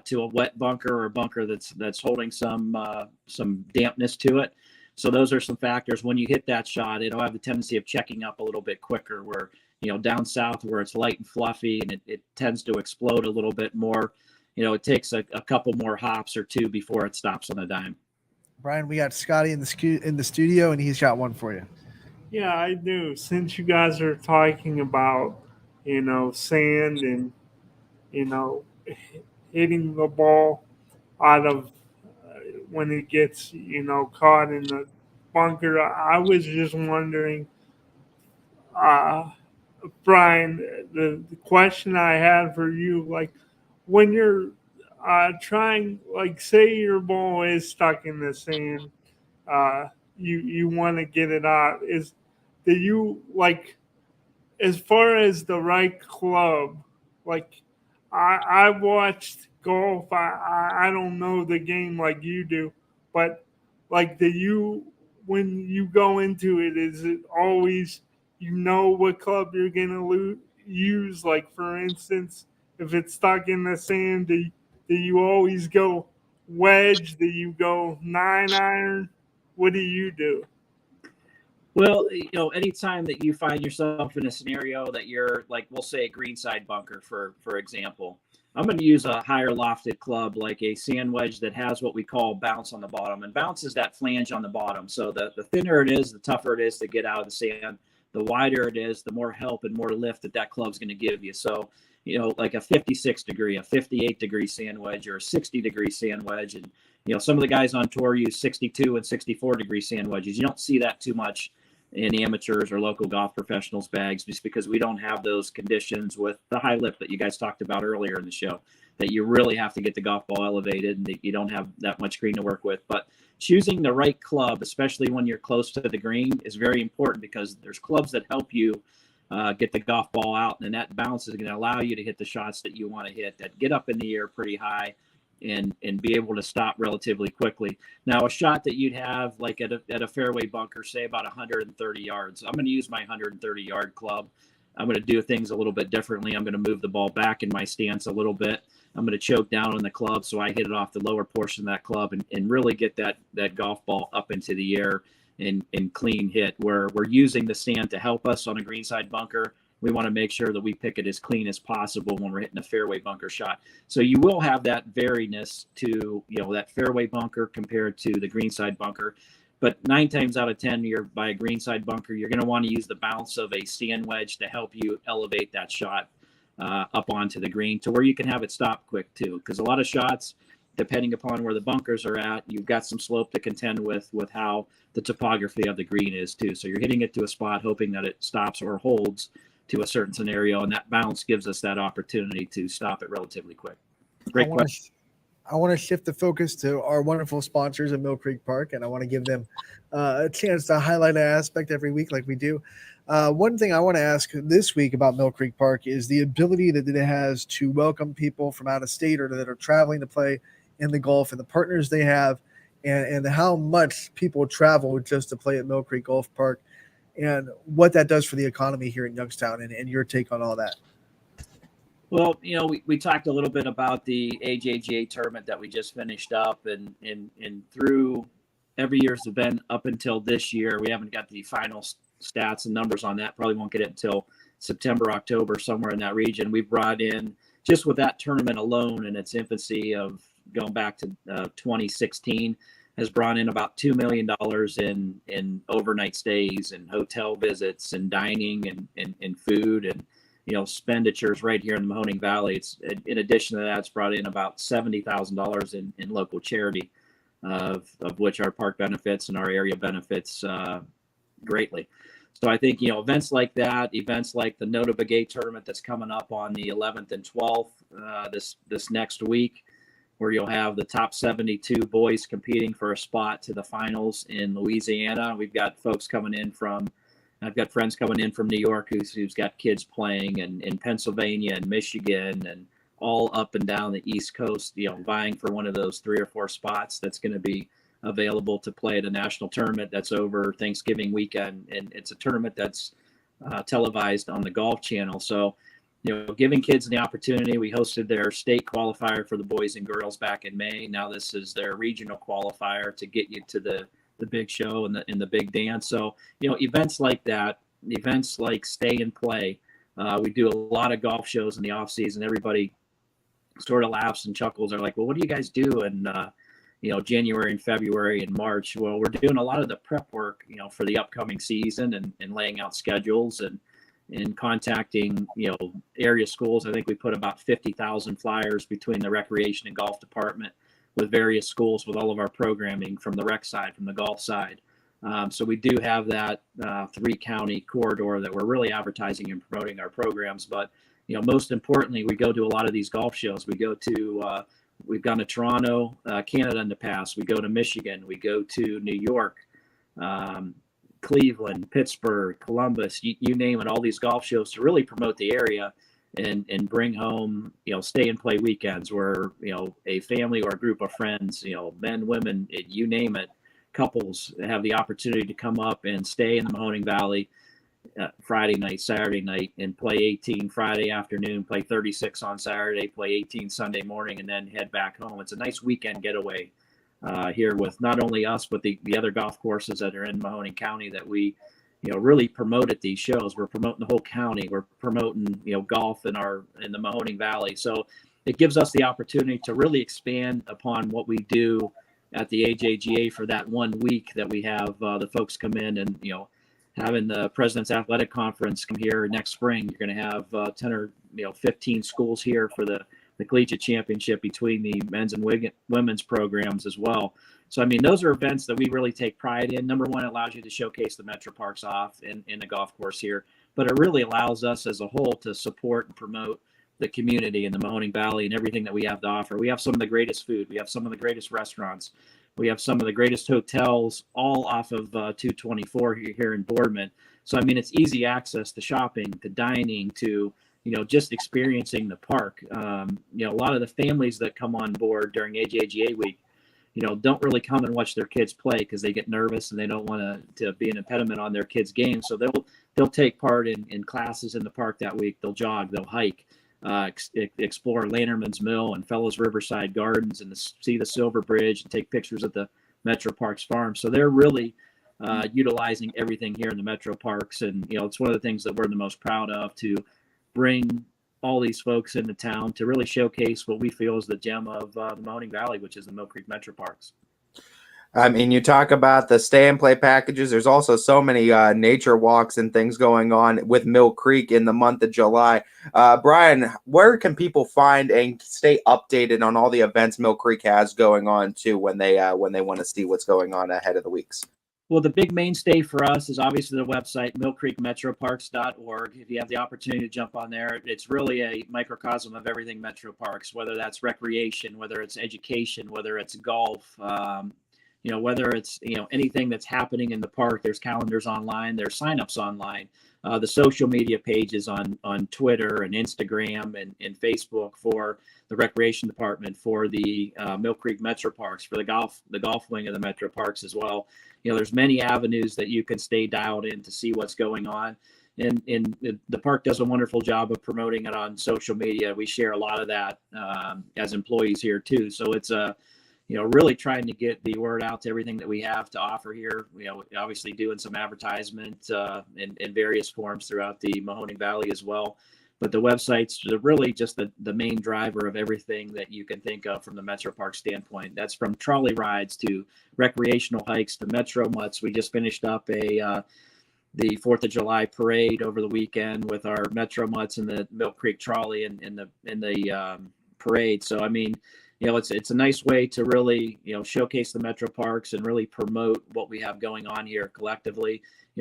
to a wet bunker or a bunker that's holding some dampness to it. So those are some factors. When you hit that shot, it'll have the tendency of checking up a little bit quicker, where, down south where it's light and fluffy and it tends to explode a little bit more. It takes a couple more hops or two before it stops on a dime. Brian, we got Scotty in the studio, and he's got one for you. Yeah, I do. Since you guys are talking about, sand and, hitting the ball out of when it gets, caught in the bunker, I was just wondering, Brian, the question I had for you, like, when you're trying, like, say your ball is stuck in the sand, you want to get it out. Do you, like, as far as the right club, like, I watched golf. I don't know the game like you do, but, like, when you go into it, is it always what club you're gonna use? Like, for instance, if it's stuck in the sand, do you always go wedge? Do you go 9-iron? What do you do? Well, anytime that you find yourself in a scenario that you're, like, we'll say a greenside bunker, for example, I'm going to use a higher lofted club like a sand wedge that has what we call bounce on the bottom. And bounce is that flange on the bottom. So the thinner it is, the tougher it is to get out of the sand. The wider it is, the more help and more lift that club's going to give you. So, like a 56 degree, a 58 degree sand wedge, or a 60 degree sand wedge. And, some of the guys on tour use 62 and 64 degree sand wedges. You don't see that too much in amateurs or local golf professionals bags, just because we don't have those conditions with the high lip that you guys talked about earlier in the show, that you really have to get the golf ball elevated and that you don't have that much green to work with. But choosing the right club, especially when you're close to the green, is very important, because there's clubs that help you get the golf ball out, and that bounce is going to allow you to hit the shots that you want to hit, that get up in the air pretty high and be able to stop relatively quickly. Now, a shot that you'd have like at a fairway bunker, say about 130 yards, I'm going to use my 130-yard club. I'm going to do things a little bit differently. I'm going to move the ball back in my stance a little bit. I'm going to choke down on the club so I hit it off the lower portion of that club and really get that golf ball up into the air and clean hit, where we're using the sand to help us on a greenside bunker we want to make sure that we pick it as clean as possible when we're hitting a fairway bunker shot. So you will have that variedness to, that fairway bunker compared to the greenside bunker. But 9 times out of 10, you're by a greenside bunker, you're going to want to use the bounce of a sand wedge to help you elevate that shot up onto the green to where you can have it stop quick too. Because a lot of shots, depending upon where the bunkers are at, you've got some slope to contend with how the topography of the green is too. So you're hitting it to a spot, hoping that it stops or holds to a certain scenario, and that bounce gives us that opportunity to stop it relatively quick. Great question. I want to shift the focus to our wonderful sponsors at Mill Creek Park, and I want to give them a chance to highlight an aspect every week like we do. One thing I want to ask this week about Mill Creek Park is the ability that it has to welcome people from out of state or that are traveling to play in the golf, and the partners they have, and how much people travel just to play at Mill Creek Golf Park, and what that does for the economy here in Youngstown, and your take on all that. Well, we talked a little bit about the AJGA tournament that we just finished up, and through every year's event up until this year, we haven't got the final stats and numbers on that. Probably won't get it until September, October, somewhere in that region. We brought in, just with that tournament alone in its infancy of going back to 2016, has brought in about $2 million in overnight stays and hotel visits and dining and food and expenditures right here in the Mahoning Valley. It's, in addition to that, it's brought in about $70,000 in local charity, of which our park benefits and our area benefits greatly. So I think events like that, events like the Nota Begay tournament that's coming up on the 11th and 12th this next week, where you'll have the top 72 boys competing for a spot to the finals in Louisiana. We've got folks coming in I've got friends coming in from New York who's got kids playing, and in Pennsylvania and Michigan and all up and down the East Coast, vying for one of those 3 or 4 spots that's going to be available to play at a national tournament that's over Thanksgiving weekend. And it's a tournament that's televised on the Golf Channel. So, giving kids the opportunity. We hosted their state qualifier for the boys and girls back in May. Now this is their regional qualifier to get you to the big show and the big dance. So, events like that, events like Stay and Play. We do a lot of golf shows in the off season. Everybody sort of laughs and chuckles. They're like, well, what do you guys do in, January and February and March? Well, we're doing a lot of the prep work, for the upcoming season and laying out schedules and contacting, area schools. I think we put about 50,000 flyers between the recreation and golf department with various schools with all of our programming from the rec side, from the golf side. So we do have that 3-county corridor that we're really advertising and promoting our programs. But, most importantly, we go to a lot of these golf shows. We go to, we've gone to Toronto, Canada in the past. We go to Michigan. We go to New York, Cleveland, Pittsburgh, Columbus, you name it, all these golf shows to really promote the area and bring home, stay and play weekends where, a family or a group of friends, men, women, you name it, couples have the opportunity to come up and stay in the Mahoning Valley Friday night, Saturday night, and play 18 Friday afternoon, play 36 on Saturday, play 18 Sunday morning, and then head back home. It's a nice weekend getaway here with not only us, but the other golf courses that are in Mahoning County that we, really promote at these shows. We're promoting the whole county. We're promoting, golf in the Mahoning Valley. So it gives us the opportunity to really expand upon what we do at the AJGA for that 1 week that we have the folks come in and, having the President's Athletic Conference come here next spring. You're going to have 10 or 15 schools here for the collegiate championship between the men's and women's programs as well. So, I mean, those are events that we really take pride in. Number one, it allows you to showcase the Metro Parks off in the golf course here, but it really allows us as a whole to support and promote the community in the Mahoning Valley and everything that we have to offer. We have some of the greatest food. We have some of the greatest restaurants. We have some of the greatest hotels, all off of 224 here in Boardman. So, I mean, it's easy access to shopping, to dining, to, just experiencing the park. A lot of the families that come on board during AJGA week, don't really come and watch their kids play because they get nervous and they don't want to be an impediment on their kids' game. So they'll take part in classes in the park that week. They'll jog, they'll hike, explore Lanterman's Mill and Fellows Riverside Gardens and see the Silver Bridge and take pictures at the Metro Parks Farm. So they're really utilizing everything here in the metro parks. And, it's one of the things that we're the most proud of, to bring all these folks into town to really showcase what we feel is the gem of the Mahoning Valley, which is the Mill Creek Metro Parks. I mean, you talk about the stay and play packages. There's also so many nature walks and things going on with Mill Creek in the month of July. Brian, where can people find and stay updated on all the events Mill Creek has going on too when they want to see what's going on ahead of the weeks? Well, the big mainstay for us is obviously the website, millcreekmetroparks.org. If you have the opportunity to jump on there, it's really a microcosm of everything Metro Parks, whether that's recreation, whether it's education, whether it's golf, whether it's, anything that's happening in the park. There's calendars online, there's signups online, the social media pages on Twitter and Instagram and Facebook for the recreation department, for the Mill Creek Metro Parks, for the golf wing of the Metro Parks as well. There's many avenues that you can stay dialed in to see what's going on. And the park does a wonderful job of promoting it on social media. We share a lot of that as employees here too. So it's really trying to get the word out to everything that we have to offer here. Obviously doing some advertisement in various forms throughout the Mahoning Valley as well. But the website's really just the main driver of everything that you can think of from the Metro Park standpoint. That's from trolley rides to recreational hikes to Metro Mutts. We just finished up the 4th of July parade over the weekend with our Metro Mutts and the Mill Creek trolley in the parade. So, I mean, it's a nice way to really, showcase the Metro Parks and really promote what we have going on here collectively,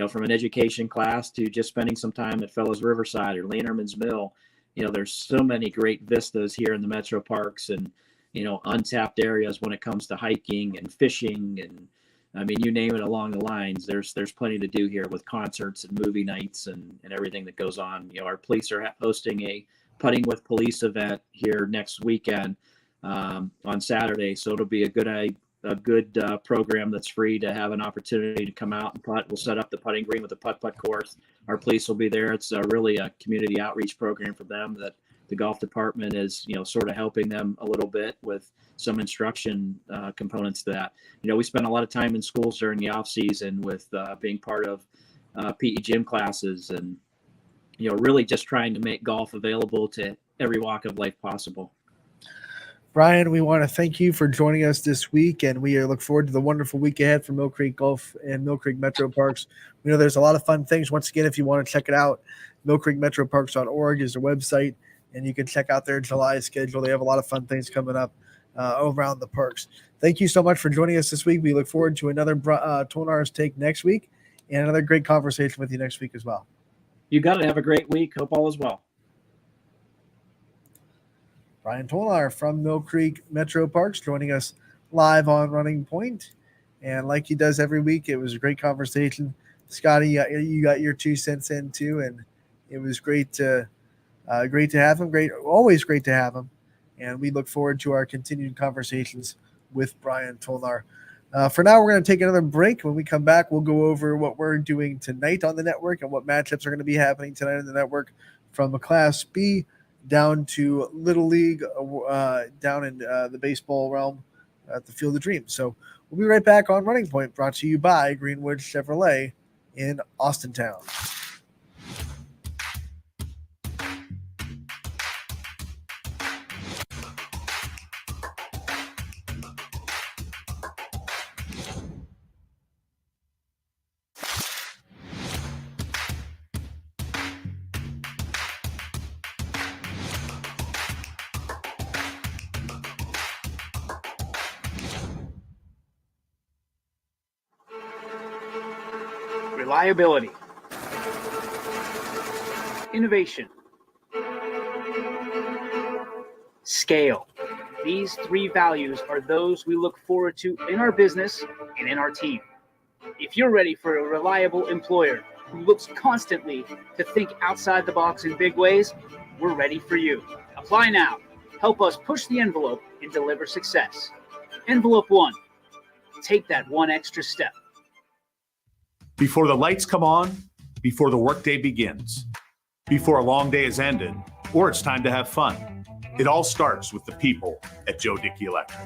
from an education class to just spending some time at Fellows Riverside or Lanterman's Mill. There's so many great vistas here in the Metro Parks and, untapped areas when it comes to hiking and fishing. And I mean, you name it along the lines, there's plenty to do here with concerts and movie nights and everything that goes on. Our police are hosting a Putting with Police event here next weekend on Saturday. So it'll be a good program that's free to have an opportunity to come out and putt. We'll set up the putting green with a putt course. Our police will be there. It's really a community outreach program for them that the golf department is, sort of helping them a little bit with some instruction components to that. We spend a lot of time in schools during the off season with being part of PE gym classes and, really just trying to make golf available to every walk of life possible. Brian, we want to thank you for joining us this week, and we look forward to the wonderful week ahead for Mill Creek Golf and Mill Creek Metro Parks. We know there's a lot of fun things. Once again, if you want to check it out, millcreekmetroparks.org is their website, and you can check out their July schedule. They have a lot of fun things coming up around the parks. Thank you so much for joining us this week. We look forward to another Tolnar's Take next week and another great conversation with you next week as well. You got to have a great week. Hope all is well. Brian Tolnar from Mill Creek Metro Parks joining us live on Running Point. And like he does every week, it was a great conversation. Scotty, you got your 2 cents in too, and it was great to have him. Always great to have him. And we look forward to our continued conversations with Brian Tolnar. For now, we're going to take another break. When we come back, we'll go over what we're doing tonight on the network and what matchups are going to be happening tonight on the network from a Class B down to Little League, down in the baseball realm at the Field of Dreams. So we'll be right back on Running Point, brought to you by Greenwood Chevrolet in Austintown. Reliability, innovation, scale. These 3 values are those we look forward to in our business and in our team. If you're ready for a reliable employer who looks constantly to think outside the box in big ways, we're ready for you. Apply now. Help us push the envelope and deliver success. Envelope 1. Take that one extra step. Before the lights come on, before the workday begins, before a long day is ended, or it's time to have fun, it all starts with the people at Joe Dickey Electric.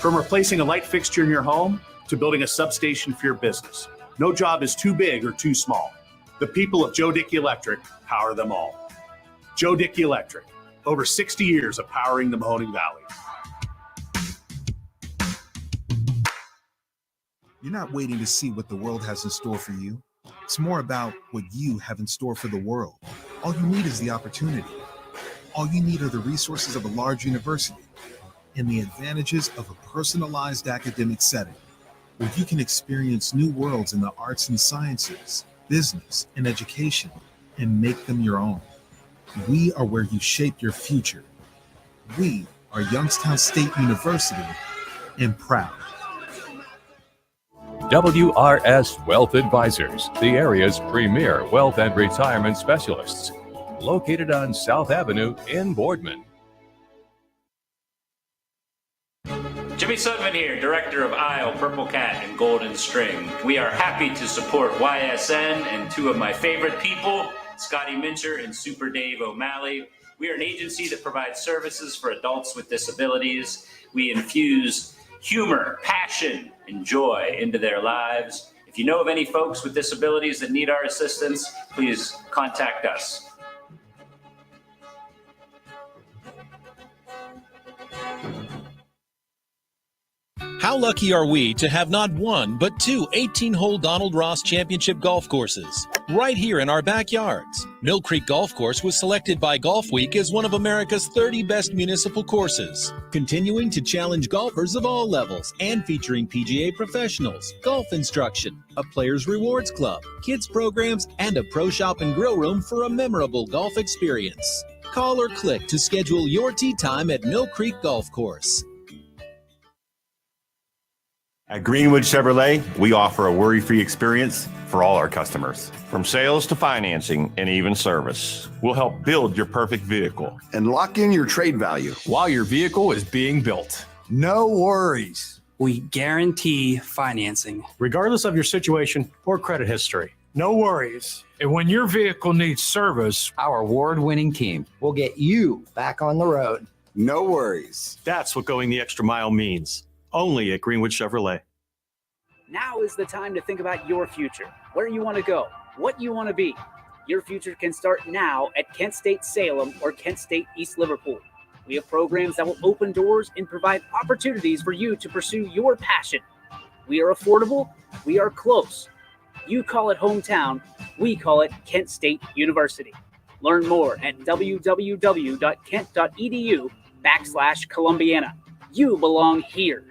From replacing a light fixture in your home to building a substation for your business. No job is too big or too small. The people of Joe Dickey Electric power them all. Joe Dickey Electric, over 60 years of powering the Mahoning Valley. You're not waiting to see what the world has in store for you. It's more about what you have in store for the world. All you need is the opportunity. All you need are the resources of a large university and the advantages of a personalized academic setting where you can experience new worlds in the arts and sciences, business, and education and make them your own. We are where you shape your future. We are Youngstown State University and proud. WRS Wealth Advisors, the area's premier wealth and retirement specialists. Located on South Avenue in Boardman. Jimmy Sutton here, Director of Isle, Purple Cat, and Golden String. We are happy to support YSN and two of my favorite people, Scotty Mincher and Super Dave O'Malley. We are an agency that provides services for adults with disabilities. We infuse humor, passion, and joy into their lives. If you know of any folks with disabilities that need our assistance, please contact us. How lucky are we to have not one, but two 18-hole Donald Ross Championship golf courses right here in our backyards. Mill Creek Golf Course was selected by Golf Week as one of America's 30 best municipal courses, continuing to challenge golfers of all levels and featuring PGA professionals, golf instruction, a players rewards club, kids programs, and a pro shop and grill room for a memorable golf experience. Call or click to schedule your tee time at Mill Creek Golf Course. At Greenwood Chevrolet, we offer a worry-free experience for all our customers. From sales to financing and even service, we'll help build your perfect vehicle and lock in your trade value while your vehicle is being built. No worries. We guarantee financing, regardless of your situation or credit history. No worries. And when your vehicle needs service, our award-winning team will get you back on the road. No worries. That's what going the extra mile means. Only at Greenwood Chevrolet. Now is the time to think about your future, where you want to go, what you want to be. Your future can start now at Kent State Salem or Kent State East Liverpool. We have programs that will open doors and provide opportunities for you to pursue your passion. We are affordable, we are close. You call it hometown, we call it Kent State University. Learn more at www.kent.edu/Columbiana. You belong here.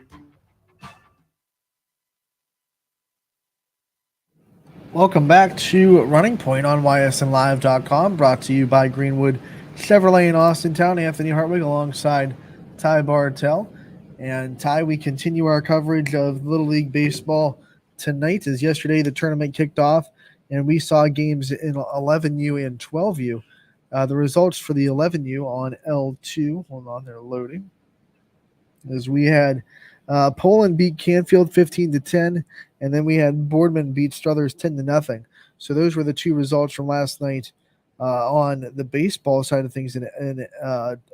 Welcome back to Running Point on ysnlive.com, brought to you by Greenwood Chevrolet in Austintown. Anthony Hartwig alongside Ty Bartell. And Ty, we continue our coverage of Little League Baseball tonight, as yesterday the tournament kicked off, and we saw games in 11U and 12U. The results for the 11U on L2, hold on, they're loading, as we had Poland beat Canfield 15-10, and then we had Boardman beat Struthers 10-0. So those were the two results from last night on the baseball side of things in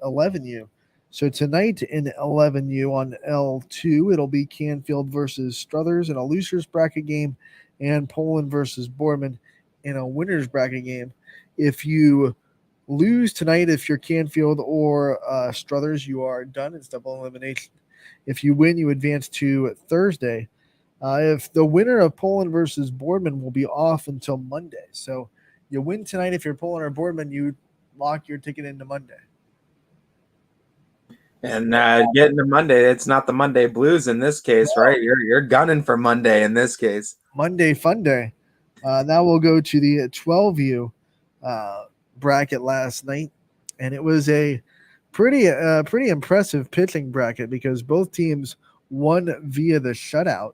11U. So tonight in 11U on L2, it'll be Canfield versus Struthers in a loser's bracket game, and Poland versus Boardman in a winner's bracket game. If you lose tonight, if you're Canfield or Struthers, you are done. It's double elimination. If you win, you advance to Thursday. If the winner of Poland versus Boardman will be off until Monday. So you win tonight. If you're Poland or Boardman, you lock your ticket into Monday. And getting to Monday, it's not the Monday Blues in this case, right? You're gunning for Monday in this case. Monday fun day. Now we'll go to the 12U bracket last night, and it was a pretty impressive pitching bracket because both teams won via the shutout,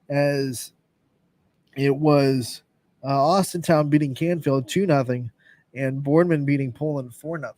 as it was Austintown beating Canfield 2-0 and Boardman beating Poland 4-0.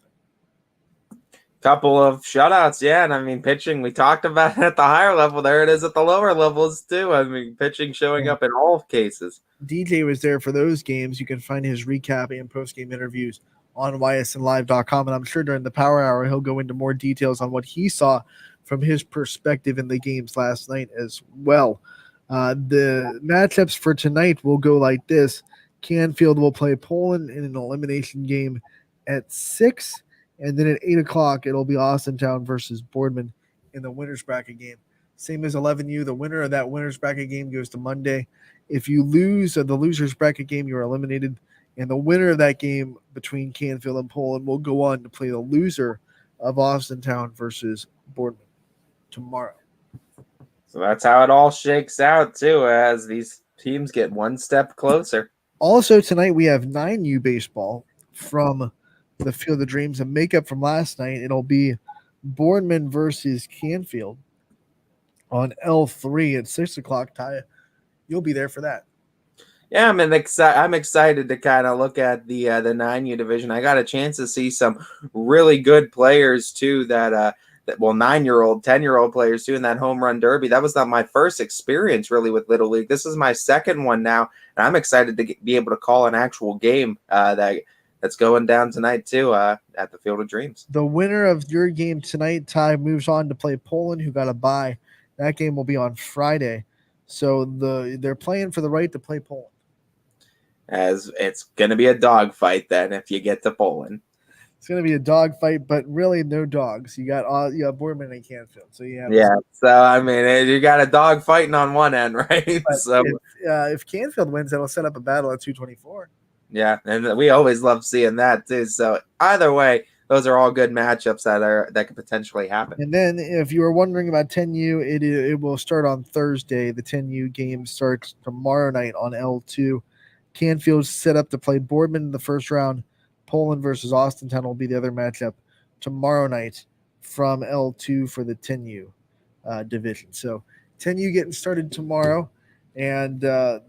Couple of shutouts, yeah, and I mean pitching, we talked about it at the higher level. There it is at the lower levels too. I mean pitching showing up in all cases. DJ was there for those games. You can find his recap and post-game interviews on ysnlive.com, and I'm sure during the Power Hour he'll go into more details on what he saw from his perspective in the games last night as well. The matchups for tonight will go like this. Canfield will play Poland in an elimination game at 6, and then at 8 o'clock it'll be Austintown versus Boardman in the winners bracket game. Same as 11U, the winner of that winners bracket game goes to Monday. If you lose the losers bracket game, you are eliminated, and the winner of that game between Canfield and Poland will go on to play the loser of Austintown versus Boardman tomorrow. So that's how it all shakes out, too, as these teams get one step closer. Also, tonight we have 9U baseball from the Field of Dreams. A makeup from last night. It'll be Boardman versus Canfield on L3 at 6 o'clock. Ty, you'll be there for that. Yeah, I'm excited to kind of look at the 9U division. I got a chance to see some really good players, too, that 9-year-old, 10-year-old players, too, in that home run derby. That was not my first experience, really, with Little League. This is my second one now, and I'm excited to be able to call an actual game that's going down tonight, too, at the Field of Dreams. The winner of your game tonight, Ty, moves on to play Poland, who got a bye. That game will be on Friday. So they're playing for the right to play Poland. As it's going to be a dogfight then if you get to Poland. It's going to be a dogfight, but really no dogs. You got Boardman and Canfield. So you have So I mean, you got a dog fighting on one end, right? So if Canfield wins, that'll set up a battle at 224. Yeah, and we always love seeing that too. So either way, those are all good matchups that could potentially happen. And then if you were wondering about 10U, it will start on Thursday. The 10U game starts tomorrow night on L2. Canfield's set up to play Boardman in the first round. Poland versus Austintown will be the other matchup tomorrow night from L2 for the 10U division. So 10U getting started tomorrow, and 11U,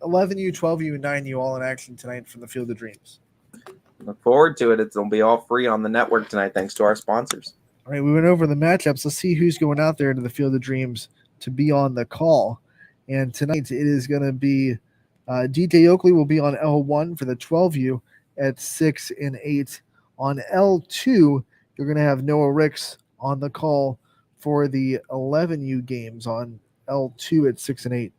12U, and 9U all in action tonight from the Field of Dreams. Look forward to it. It'll be all free on the network tonight, thanks to our sponsors. All right, we went over the matchups. Let's see who's going out there to the Field of Dreams to be on the call. And tonight it is going to be DJ Oakley will be on L1 for the 12U at 6 and 8. On L2, you're going to have Noah Ricks on the call for the 11U games on L2 at 6 and 8.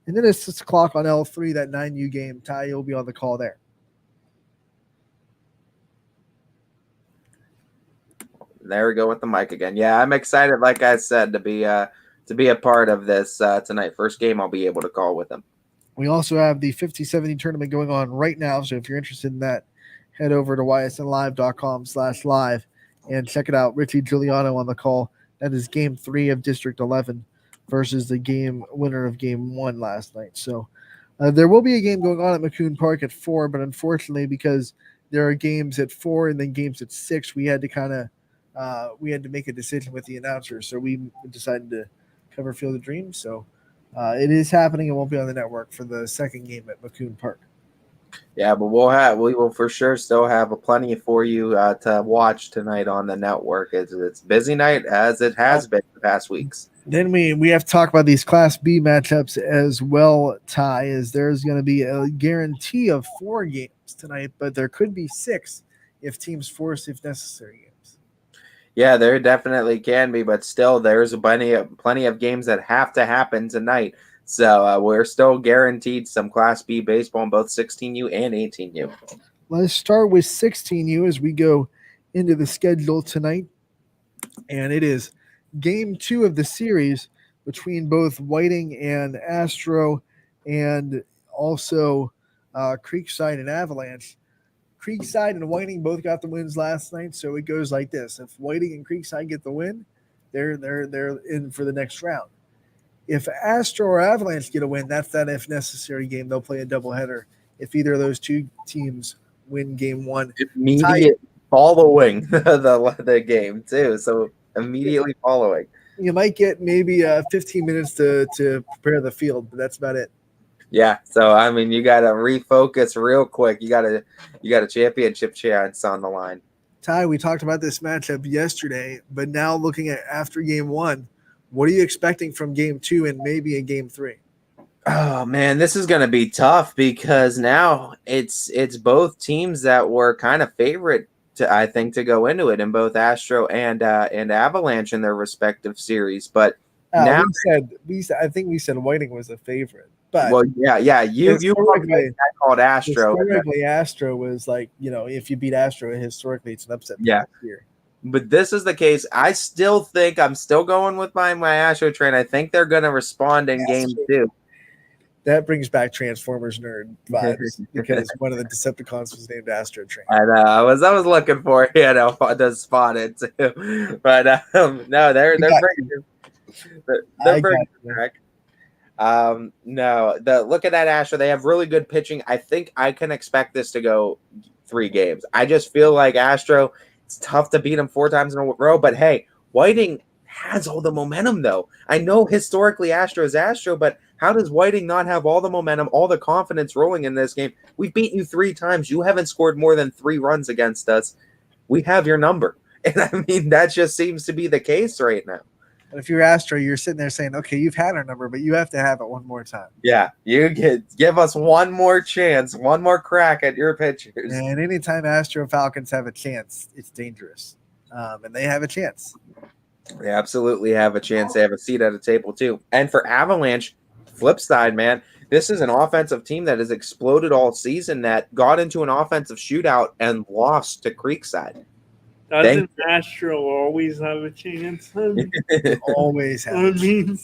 And then at 6 o'clock on L3, that 9U game, Ty, you'll be on the call there. There we go with the mic again. Yeah, I'm excited, like I said, to be a part of this tonight. First game I'll be able to call with them. We also have the 50-70 tournament going on right now. So if you're interested in that, head over to ysnlive.com/live and check it out. Richie Giuliano on the call. That is game 3 of District 11 versus the game winner of game 1 last night. So there will be a game going on at McCoon Park at 4, but unfortunately, because there are games at 4 and then games at 6, we had to make a decision with the announcer. So we decided to cover Field of Dreams. So it is happening. It won't be on the network for the second game at McCoon Park. Yeah, but we will for sure still have plenty for you to watch tonight on the network. It's busy night as it has been the past weeks. Then we have to talk about these Class B matchups as well, Ty, as there's going to be a guarantee of 4 games tonight, but there could be 6 if teams force if necessary games. Yeah, there definitely can be, but still there's plenty of games that have to happen tonight. So we're still guaranteed some Class B baseball in both 16U and 18U. Let's start with 16U as we go into the schedule tonight. And it is game 2 of the series between both Whiting and Astro, and also Creekside and Avalanche. Creekside and Whiting both got the wins last night, so it goes like this. If Whiting and Creekside get the win, they're in for the next round. If Astro or Avalanche get a win, that's that if necessary game. They'll play a doubleheader if either of those two teams win game 1. Immediate following the game, too. So immediately following. You might get maybe 15 minutes to prepare the field, but that's about it. Yeah, so I mean, you got to refocus real quick. You got a championship chance on the line. Ty, we talked about this matchup yesterday, but now looking at after game 1, what are you expecting from game 2 and maybe in game 3? Oh man, this is going to be tough because now it's both teams that were kind of favorite to go into it in both Astro and Avalanche in their respective series. But Now, I think we said Whiting was a favorite, but well, yeah, you historically, I called Astro. historically Astro was like, if you beat Astro historically, it's an upset. Yeah. Here. But this is the case. I still think I'm still going with my Astro train. I think they're going to respond in game 2. That brings back Transformers nerd vibes because one of the Decepticons was named Astro Train. I know. I was looking for to spot it too, but no, they're bringing it back. No, look at that Astro. They have really good pitching. I think I can expect this to go 3 games. I just feel like Astro. It's tough to beat them 4 times in a row, but hey, Whiting has all the momentum though. I know historically Astro is Astro, but how does Whiting not have all the momentum, all the confidence rolling in this game? We've beaten you 3 times. You haven't scored more than 3 runs against us. We have your number. And I mean, that just seems to be the case right now. But if you're Astro, you're sitting there saying, okay, you've had our number, but you have to have it one more time. Yeah, you give us one more chance, one more crack at your pitchers. And anytime Astro Falcons have a chance, it's dangerous. And they have a chance. They absolutely have a chance. They have a seat at a table too. And for Avalanche, flip side, man, this is an offensive team that has exploded all season, that got into an offensive shootout and lost to Creekside. Doesn't Astro always have a chance? Always have. I mean,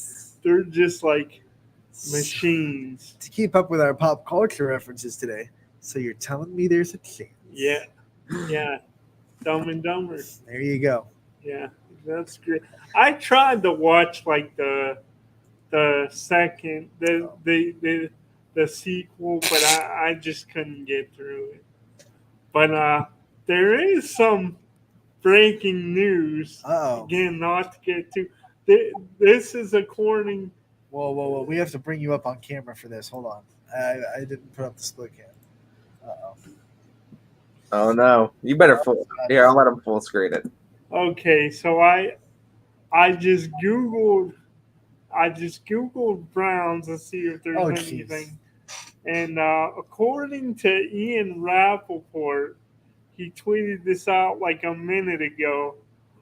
they're just like machines. To keep up with our pop culture references today, so you're telling me there's a chance? Yeah. Dumb and Dumber. There you go. Yeah, that's great. I tried to watch like the second the sequel, but I just couldn't get through it. But there is some breaking news. Again, not to get too. This is according. Whoa! We have to bring you up on camera for this. Hold on. I didn't put up the split cam. Oh no! You better full. Here, I'll let him full screen it. Okay, so I just googled Browns to see if there's anything, and according to Ian Rappaport, he tweeted this out like a minute ago.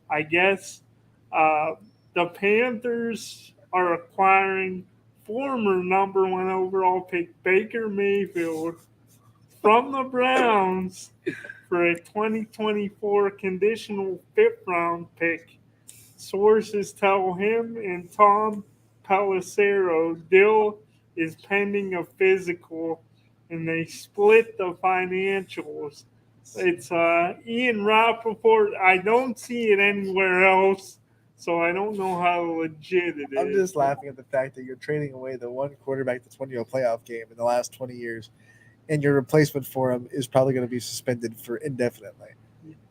I guess the Panthers are acquiring former number 1 overall pick Baker Mayfield from the Browns for a 2024 conditional 5th-round pick. Sources tell him and Tom Pelissero deal is pending a physical, and they split the financials. It's Ian Rappaport. I don't see it anywhere else, so I don't know how legit it is. I'm just laughing at the fact that you're trading away the one quarterback that's won you a playoff game in the last 20 years, and your replacement for him is probably going to be suspended for indefinitely.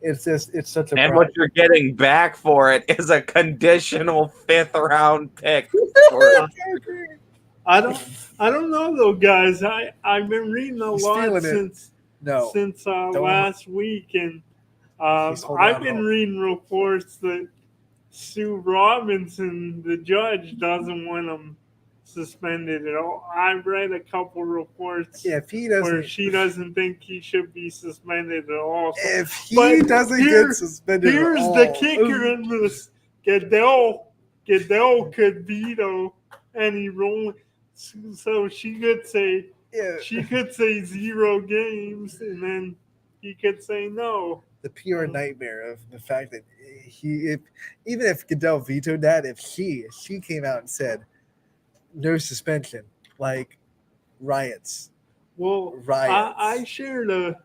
It's such a. And what you're getting back for it is a conditional 5th-round pick. I don't know though, guys. I've been reading a lot since last week, and I've been reading reports that Sue Robinson, the judge, doesn't want him suspended at all. I've read a couple reports where she doesn't think he should be suspended at all. So, if he doesn't get suspended here's at all, the kicker in this. Goodell could veto any ruling. So she could say 0 games, and then he could say no. The pure nightmare of the fact that even if Goodell vetoed that, if she came out and said no suspension, like riots. Well, I shared a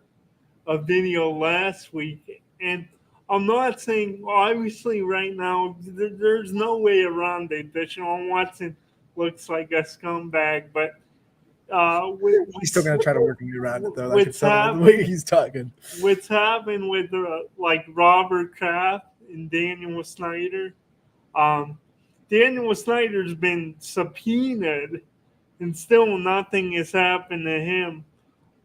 video last week, and I'm not saying, obviously right now there's no way around it. Deshaun Watson looks like a scumbag, but he's still going to try to work me around it, though. I can tell the way he's talking. What's happened with like Robert Kraft and Daniel Snyder? Daniel Snyder's been subpoenaed, and still nothing has happened to him.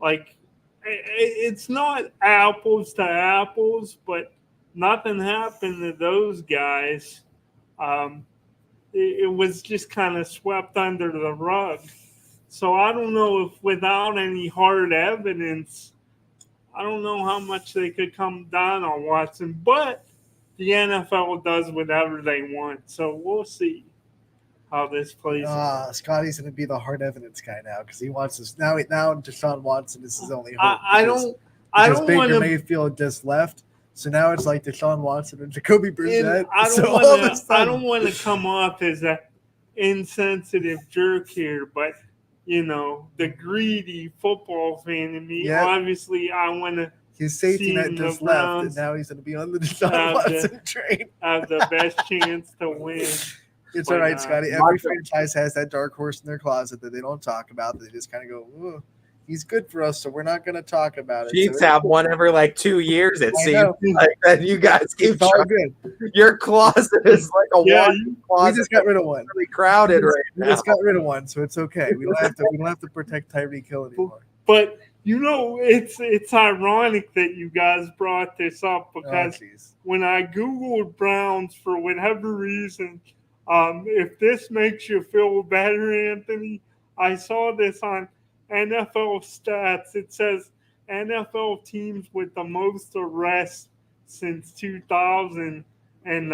Like, it's not apples to apples, but nothing happened to those guys. It was just kind of swept under the rug. So I don't know if without any hard evidence, I don't know how much they could come down on Watson. But the NFL does whatever they want, so we'll see. how this plays. Scotty's going to be the hard evidence guy now because he wants us now. Now Deshaun Watson is his only hope. I don't Baker want to. Mayfield just left, so now it's like Deshaun Watson and Jacoby Brissett. I don't want to come off as a insensitive jerk here, but the greedy football fan in me. Yep. Obviously, I want to. His safety net just left, and now he's going to be on the Deshaun Watson train. Have the best chance to win. It's all right, Scotty. Every franchise has that dark horse in their closet that they don't talk about. They just kind of go, "Ooh, he's good for us, so we're not going to talk about it." Chiefs so have one every like 2 years. It I seems know. like that. You guys keep It's all trying. good. Your closet is like a walk-in closet. We just got rid of one. Really crowded right We now. just got rid of one, so it's okay. We don't have to protect Tyreek Hill anymore. But it's ironic that you guys brought this up because when I Googled Browns for whatever reason, if this makes you feel better, Anthony, I saw this on NFL stats. It says NFL teams with the most arrests since 2000, and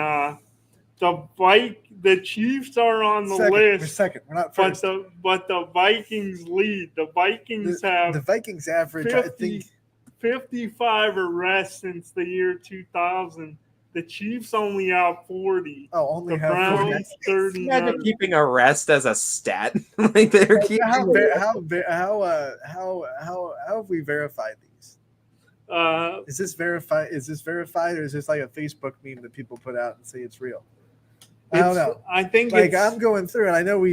the Chiefs are on the list. We're second. We're not first. But the Vikings lead. The Vikings have the Vikings average, I think, 55 arrests since the year 2000. The Chiefs only have 40. Oh, only the have Browns 40. Imagine keeping arrest as a stat. Like they're keeping. How have we verified these? Is this verified? Or is this like a Facebook meme that people put out and say it's real? I don't know. I think I'm going through, and I know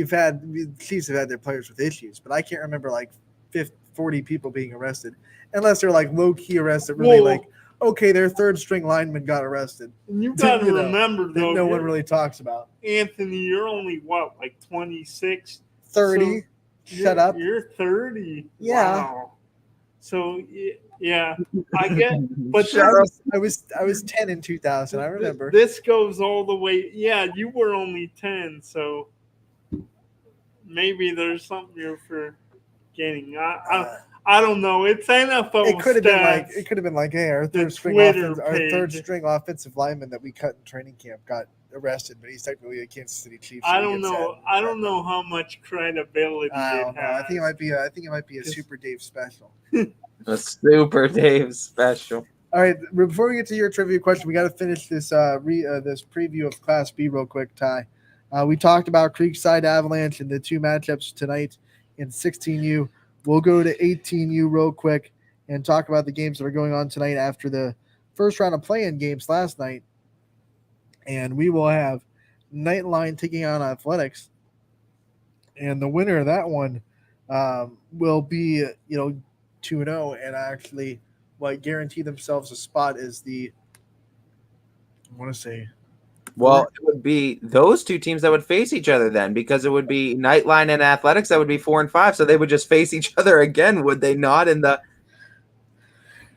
Chiefs have had their players with issues, but I can't remember like 40 people being arrested, unless they're like low key arrested. Really, okay, their third string lineman got arrested. You got to remember though, no one really talks about. Anthony, you're only like 26, 30. So Shut up. You're 30. Yeah. Wow. So yeah, I get. But I was 10 in 2000. I remember. This goes all the way. Yeah, you were only 10, so maybe there's something you're forgetting. I don't know. It's NFL. It could have been like, hey, our third string offensive lineman that we cut in training camp got arrested, but he's technically a Kansas City Chief. So I don't know. I don't know how much credibility I don't it know. has. I think it might be a Super Dave special. A Super Dave special. All right, before we get to your trivia question, we got to finish this this preview of Class B real quick, Ty. We talked about Creekside Avalanche and the two matchups tonight in 16U. We'll go to 18U real quick and talk about the games that are going on tonight after the first round of play-in games last night. And we will have Nightline taking on Athletics. And the winner of that one will be, 2-0 and actually guarantee themselves a spot as the, I want to say. Well, it would be those two teams that would face each other then, because it would be Nightline and Athletics that would be 4 and 5, so they would just face each other again, would they not?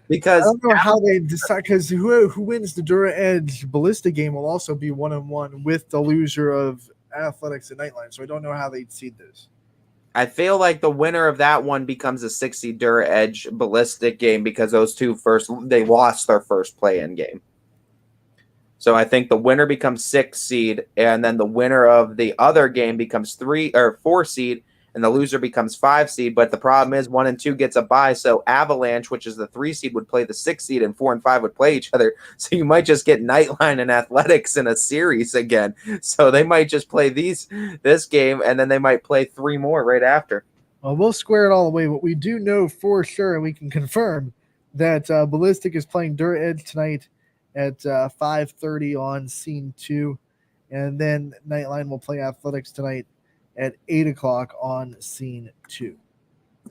Because I don't know how they decide, because who wins the Dura Edge Ballista game will also be 1-1 with the loser of Athletics and Nightline. So I don't know how they'd seed this. I feel like the winner of that one becomes a 6-seed Dura Edge Ballistic game because those two they lost their first play-in game. So I think the winner becomes 6 seed, and then the winner of the other game becomes 3 or 4 seed, and the loser becomes 5 seed. But the problem is 1 and 2 gets a bye, so Avalanche, which is the 3 seed, would play the 6 seed, and 4 and 5 would play each other. So you might just get Nightline and Athletics in a series again. So they might just play this game, and then they might play 3 more right after. Well, we'll square it all away. What we do know for sure, and we can confirm that Ballistic is playing Dura Edge tonight at 5:30 on Scene 2, and then Nightline will play Athletics tonight at 8 o'clock on Scene 2. A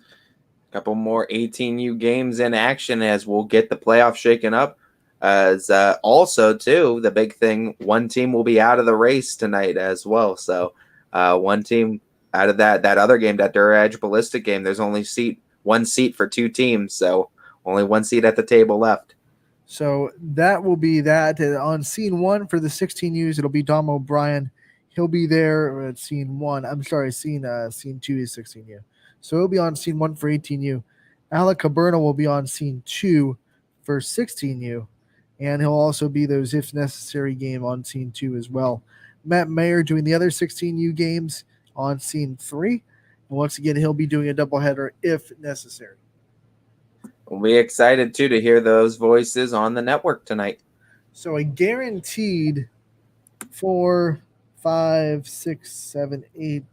couple more 18U games in action as we'll get the playoff shaken up. As also, too, the big thing, one team will be out of the race tonight as well. So one team out of that other game, that Dura Edge Ballistic game, there's only one seat for 2 teams, so only 1 seat at the table left. So that will be that. On Scene 1 for the 16Us, it'll be Dom O'Brien. He'll be there at Scene 1. I'm sorry, Scene 2 is 16U. So he'll be on Scene 1 for 18U. Alec Caberna will be on Scene 2 for 16U. And he'll also be those if necessary game on Scene 2 as well. Matt Mayer doing the other 16U games on scene 3. And once again, he'll be doing a doubleheader if necessary. We'll be excited, too, to hear those voices on the network tonight. So a guaranteed 4, 5, 6, 7, 8,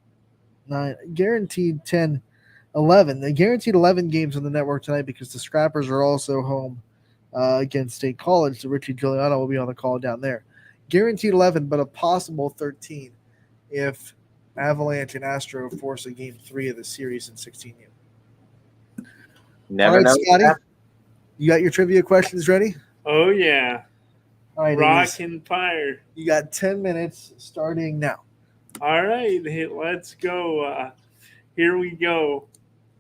9, guaranteed 10, 11. The guaranteed 11 games on the network tonight because the Scrappers are also home against State College. So Richie Giuliano will be on the call down there. Guaranteed 11, but a possible 13 if Avalanche and Astro force a game 3 of the series in 16U. Never All right, know. Scotty, you got your trivia questions ready? Oh, yeah. All right, Rock and fire. You got 10 minutes starting now. All right, hey, let's go. Here we go.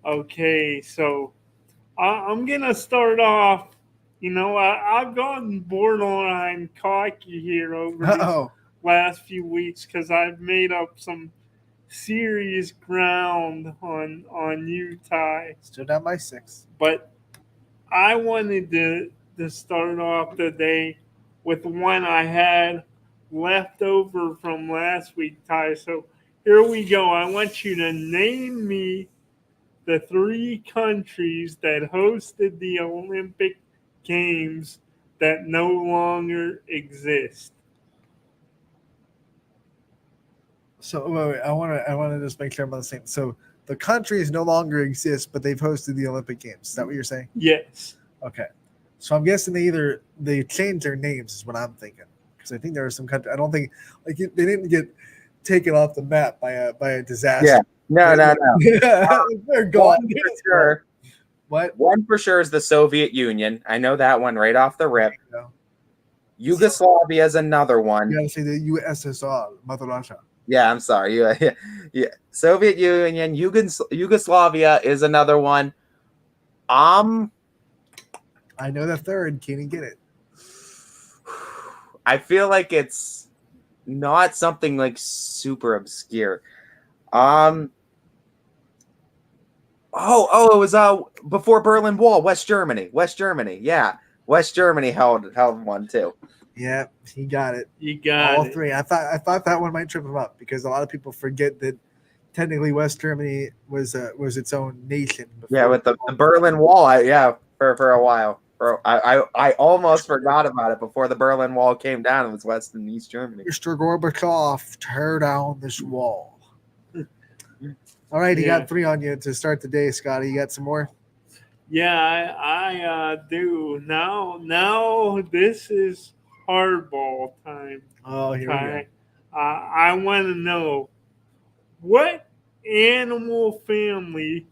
Okay, so I'm going to start off. You know, I've gotten borderline cocky here over these last few weeks because I've made up some serious ground on Utah. Still down by 6. But I wanted to start off the day with one I had left over from last week, Ty. So here we go. I want you to name me the 3 countries that hosted the Olympic Games that no longer exist. So wait, I want to just make sure I'm on the same. So the countries no longer exist, but they've hosted the Olympic Games. Is that what you're saying? Yes. Okay. So I'm guessing they changed their names is what I'm thinking, because I think there are some countries. I don't think they didn't get taken off the map by a disaster. Yeah. No. They're gone. One for sure. What? One for sure is the Soviet Union. I know that one right off the rip. Yugoslavia is another one. You got to say the USSR, Mother Russia. Yeah, I'm sorry. Yeah. Soviet Union, Yugoslavia is another one. I know the third. Can you get it? I feel like it's not something like super obscure. It was before Berlin Wall, West Germany. Yeah. West Germany held one too. Yeah, he got it. You got all it. 3. I thought that one might trip him up because a lot of people forget that technically West Germany was its own nation. Yeah, with the Berlin Wall. For a while. I almost forgot about it before the Berlin Wall came down. It was West and East Germany. Mr. Gorbachev, tear down this wall. All right, he got 3 on you to start the day, Scotty. You got some more? Yeah, I do. Now this is hardball time. Oh, here we go. I want to know, what animal family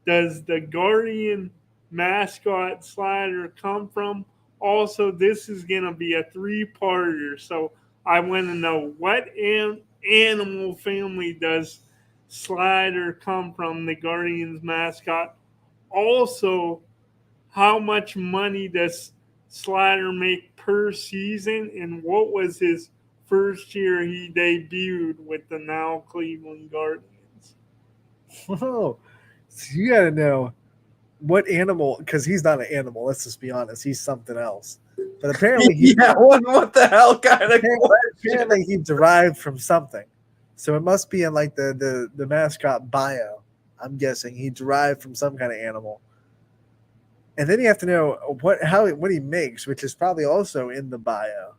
does the Guardian mascot slider come from? Also, this is going to be a 3-parter, so I want to know, what animal family does slider come from, the Guardians mascot? Also, how much money does Slider make per season, and what was his first year he debuted with the now Cleveland Guardians? Whoa. So you got to know what animal, because he's not an animal. Let's just be honest. He's something else. But apparently, what the hell kind of apparently he derived from something. So it must be in like the mascot bio. I'm guessing he derived from some kind of animal. And then you have to know what he makes, which is probably also in the bio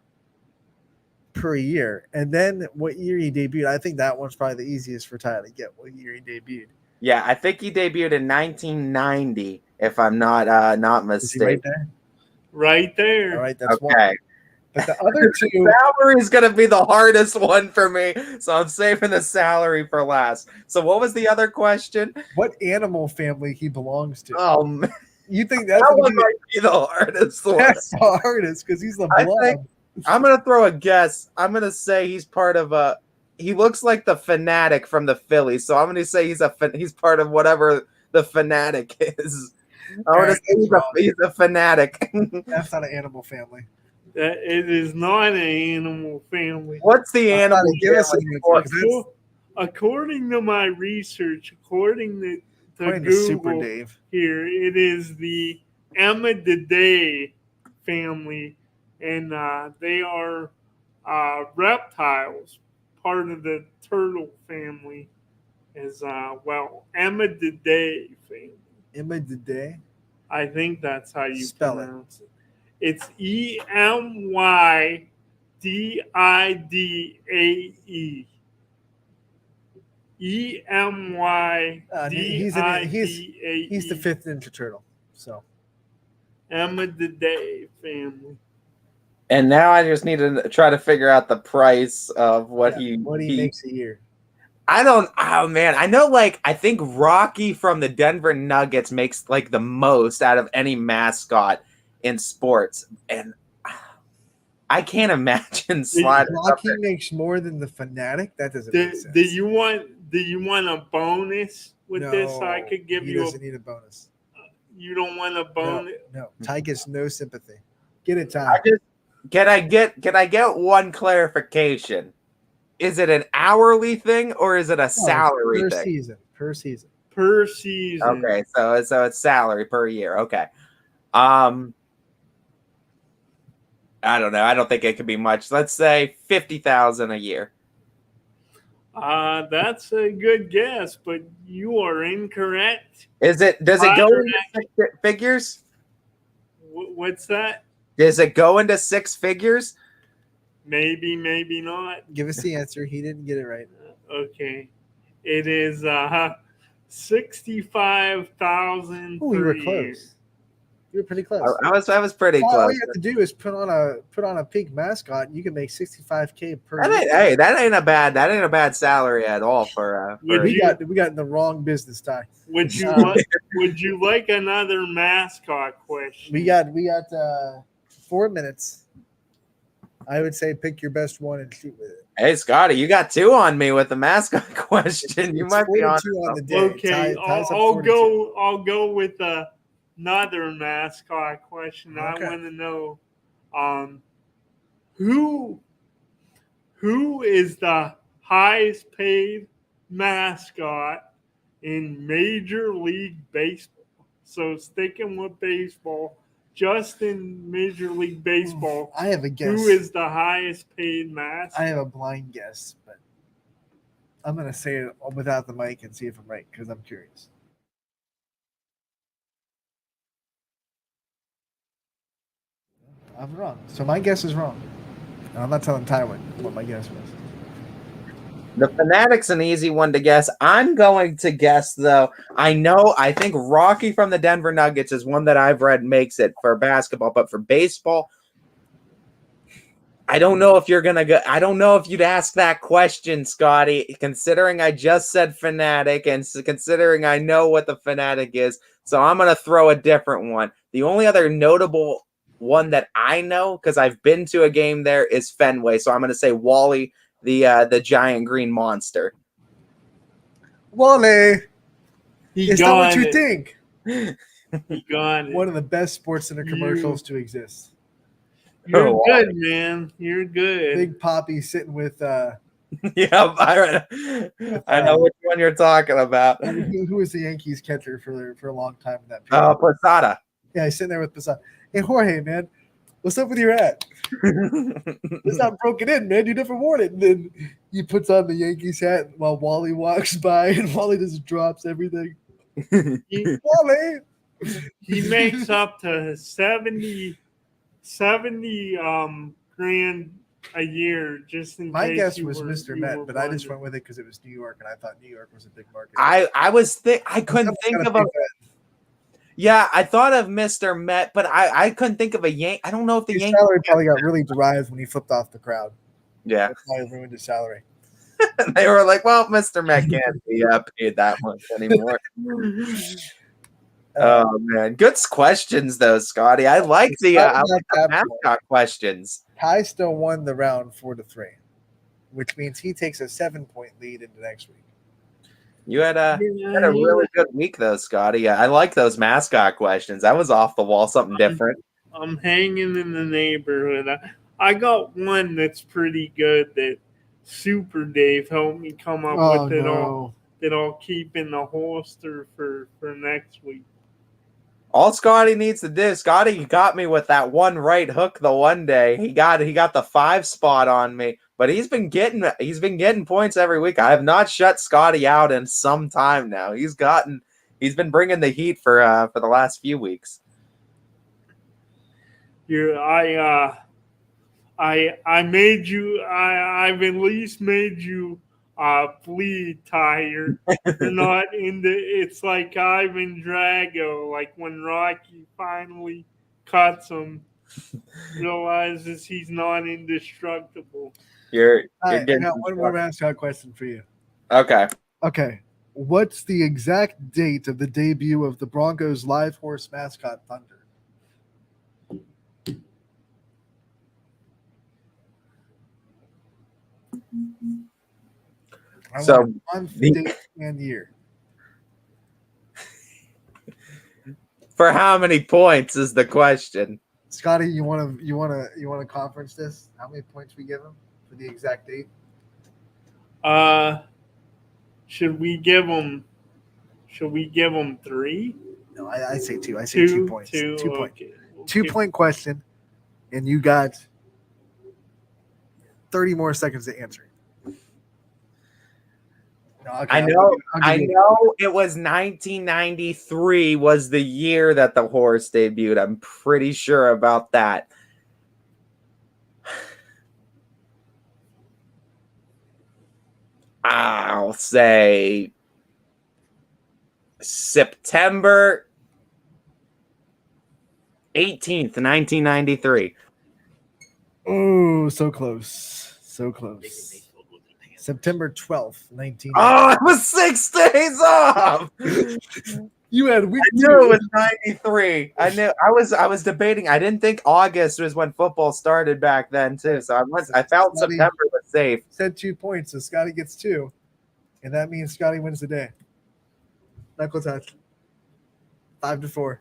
per year. And then what year he debuted. I think that one's probably the easiest for Ty to get, what year he debuted. Yeah, I think he debuted in 1990, if I'm not mistaken. Right there? Right there. All right, that's okay. one. But the other 2... Salary is going to be the hardest one for me, so I'm saving the salary for last. So what was the other question? What animal family he belongs to? Oh, man. You think that one might be the hardest one? That's the hardest because he's the blob. I'm going to throw a guess. I'm going to say he's part of he looks like the Fanatic from the Phillies, so I'm going to say he's part of whatever the Fanatic is. I want to say he's a Fanatic. That's not an animal family. It is not an animal family. What's the animal? Give us according to my research, according to Google Super Dave here, it is the Amididae family, and they are reptiles. part of the turtle family is Emididae family. Emididae? I think that's how you Spell it. pronounce it. It's Emydidae. Emydidae. He's the fifth Ninja Turtle. So Emididae family. And now I just need to try to figure out the price of what he makes a year. I don't. Oh man, I know. Like, I think Rocky from the Denver Nuggets makes like the most out of any mascot in sports, and I can't imagine sliding. Rocky makes more than the Fanatic. That doesn't make sense. Do you want a bonus with this? So I could give he you. Doesn't need a bonus. You don't want a bonus? No. Ty gets no sympathy. Get it, Ty. Can I get one clarification? Is it an hourly thing or is it a salary thing? Per season. Okay, so it's salary per year. Okay. I don't know. I don't think it could be much. Let's say 50,000 a year. That's a good guess, but you are incorrect. Does it go into six figures? What's that? Does it go into six figures? Maybe, maybe not. Give us the answer. He didn't get it right. Okay. It is 65,000 Oh, you were per close. year. You were pretty close. I was pretty close. All you have to do is put on a pink mascot, and you can make $65K per year. Hey, that ain't a bad salary at all for. We got in the wrong business, Ty. Would you like another mascot question? We got 4 minutes. I would say pick your best one and shoot with it. Hey, Scotty, you got two on me with the mascot question. You might be on the day. Okay, I'll go with another mascot question. Okay. I want to know who is the highest paid mascot in Major League Baseball? So sticking with baseball, just in Major League Baseball, I have a guess. Who is the highest paid mascot? I have a blind guess, but I'm going to say it without the mic and see if I'm right because I'm curious. I'm wrong. So my guess is wrong. And I'm not telling Ty what my guess was. The Fanatic's an easy one to guess. I'm going to guess, though. I think Rocky from the Denver Nuggets is one that I've read makes it for basketball, but for baseball, I don't know if you're going to go. I don't know if you'd ask that question, Scotty, considering I just said Fanatic and considering I know what the Fanatic is. So I'm going to throw a different one. The only other notable one that I know, because I've been to a game there, is Fenway. So I'm going to say Wally, the giant green monster. Wally, Is that what you think? He got it. One of the best Sports Center commercials to exist. You're good, man. You're good. Big Poppy sitting with. Yeah, Byron. I know which one you're talking about. Who was the Yankees catcher for a long time in that period? period? Posada. Yeah, he's sitting there with Posada. Hey, Jorge, man, what's up with your hat? It's not broken in, man. You never worn it. And then he puts on the Yankees hat while Wally walks by, and Wally just drops everything. Wally! He makes up to 70 grand a year just in My case guess you was were- Mr. you Met, were but I just wondering. went with it because it was New York, and I thought New York was a big market. I couldn't think of a. Yeah, I thought of Mr. Met, but I couldn't think of a Yank. I don't know if the His Yankees. salary probably got really derived when he flipped off the crowd. Yeah, That's why he ruined his salary. they were like, "Well, Mr. Met can't be paid that much anymore." Oh man, good questions though, Scotty. I like the mascot questions. Ty still won the round 4-3, which means he takes a 7-point lead into next week. You had a really good week though, Scotty. I like those mascot questions. That was off the wall, something different. I'm hanging in the neighborhood. I got one that's pretty good that Super Dave helped me come up with it all. That I'll keep in the holster for next week. All Scotty needs to do, Scotty got me with that one right hook the one day. He got the 5 spot on me, but he's been getting points every week. I have not shut Scotty out in some time now. He's been bringing the heat for the last few weeks. I made you. I've at least made you bleed tired. You're not in the. It's like Ivan Drago, like when Rocky finally cuts him, realizes he's not indestructible. You're I getting got one more mascot question for you. Okay. Okay. What's the exact date of the debut of the Broncos live horse mascot Thunder? So month, date, and year. For how many points is the question? Scotty, you want to conference this? How many points we give him for the exact date? Should we give him 3? No, I say 2. I say 2 points. 2 point. Okay. 2-point question, and you got 30 more seconds to answer. No, okay, I know it was 1993 was the year that the horse debuted. I'm pretty sure about that. I'll say September 18th, 1993. Oh, so close. So close. September 12th, 19. Oh, it was 6 days off. You had week I knew it was 93. I knew I was debating. I didn't think August was when football started back then too. So I felt Scotty September was safe. Said 2 points, so Scotty gets 2. And that means Scotty wins the day. Knuckle touch. 5-4.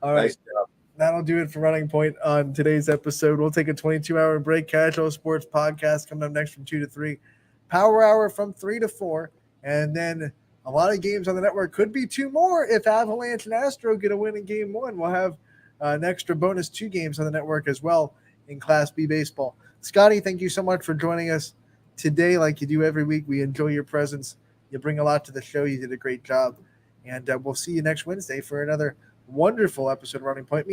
All right. Nice job. That'll do it for Running Point on today's episode. We'll take a 22-hour break. Casual Sports Podcast coming up next from 2 to 3. Power Hour from 3 to 4. And then a lot of games on the network. Could be 2 more if Avalanche and Astro get a win in Game 1. We'll have an extra bonus 2 games on the network as well in Class B baseball. Scotty, thank you so much for joining us today like you do every week. We enjoy your presence. You bring a lot to the show. You did a great job. And we'll see you next Wednesday for another wonderful episode of Running Point.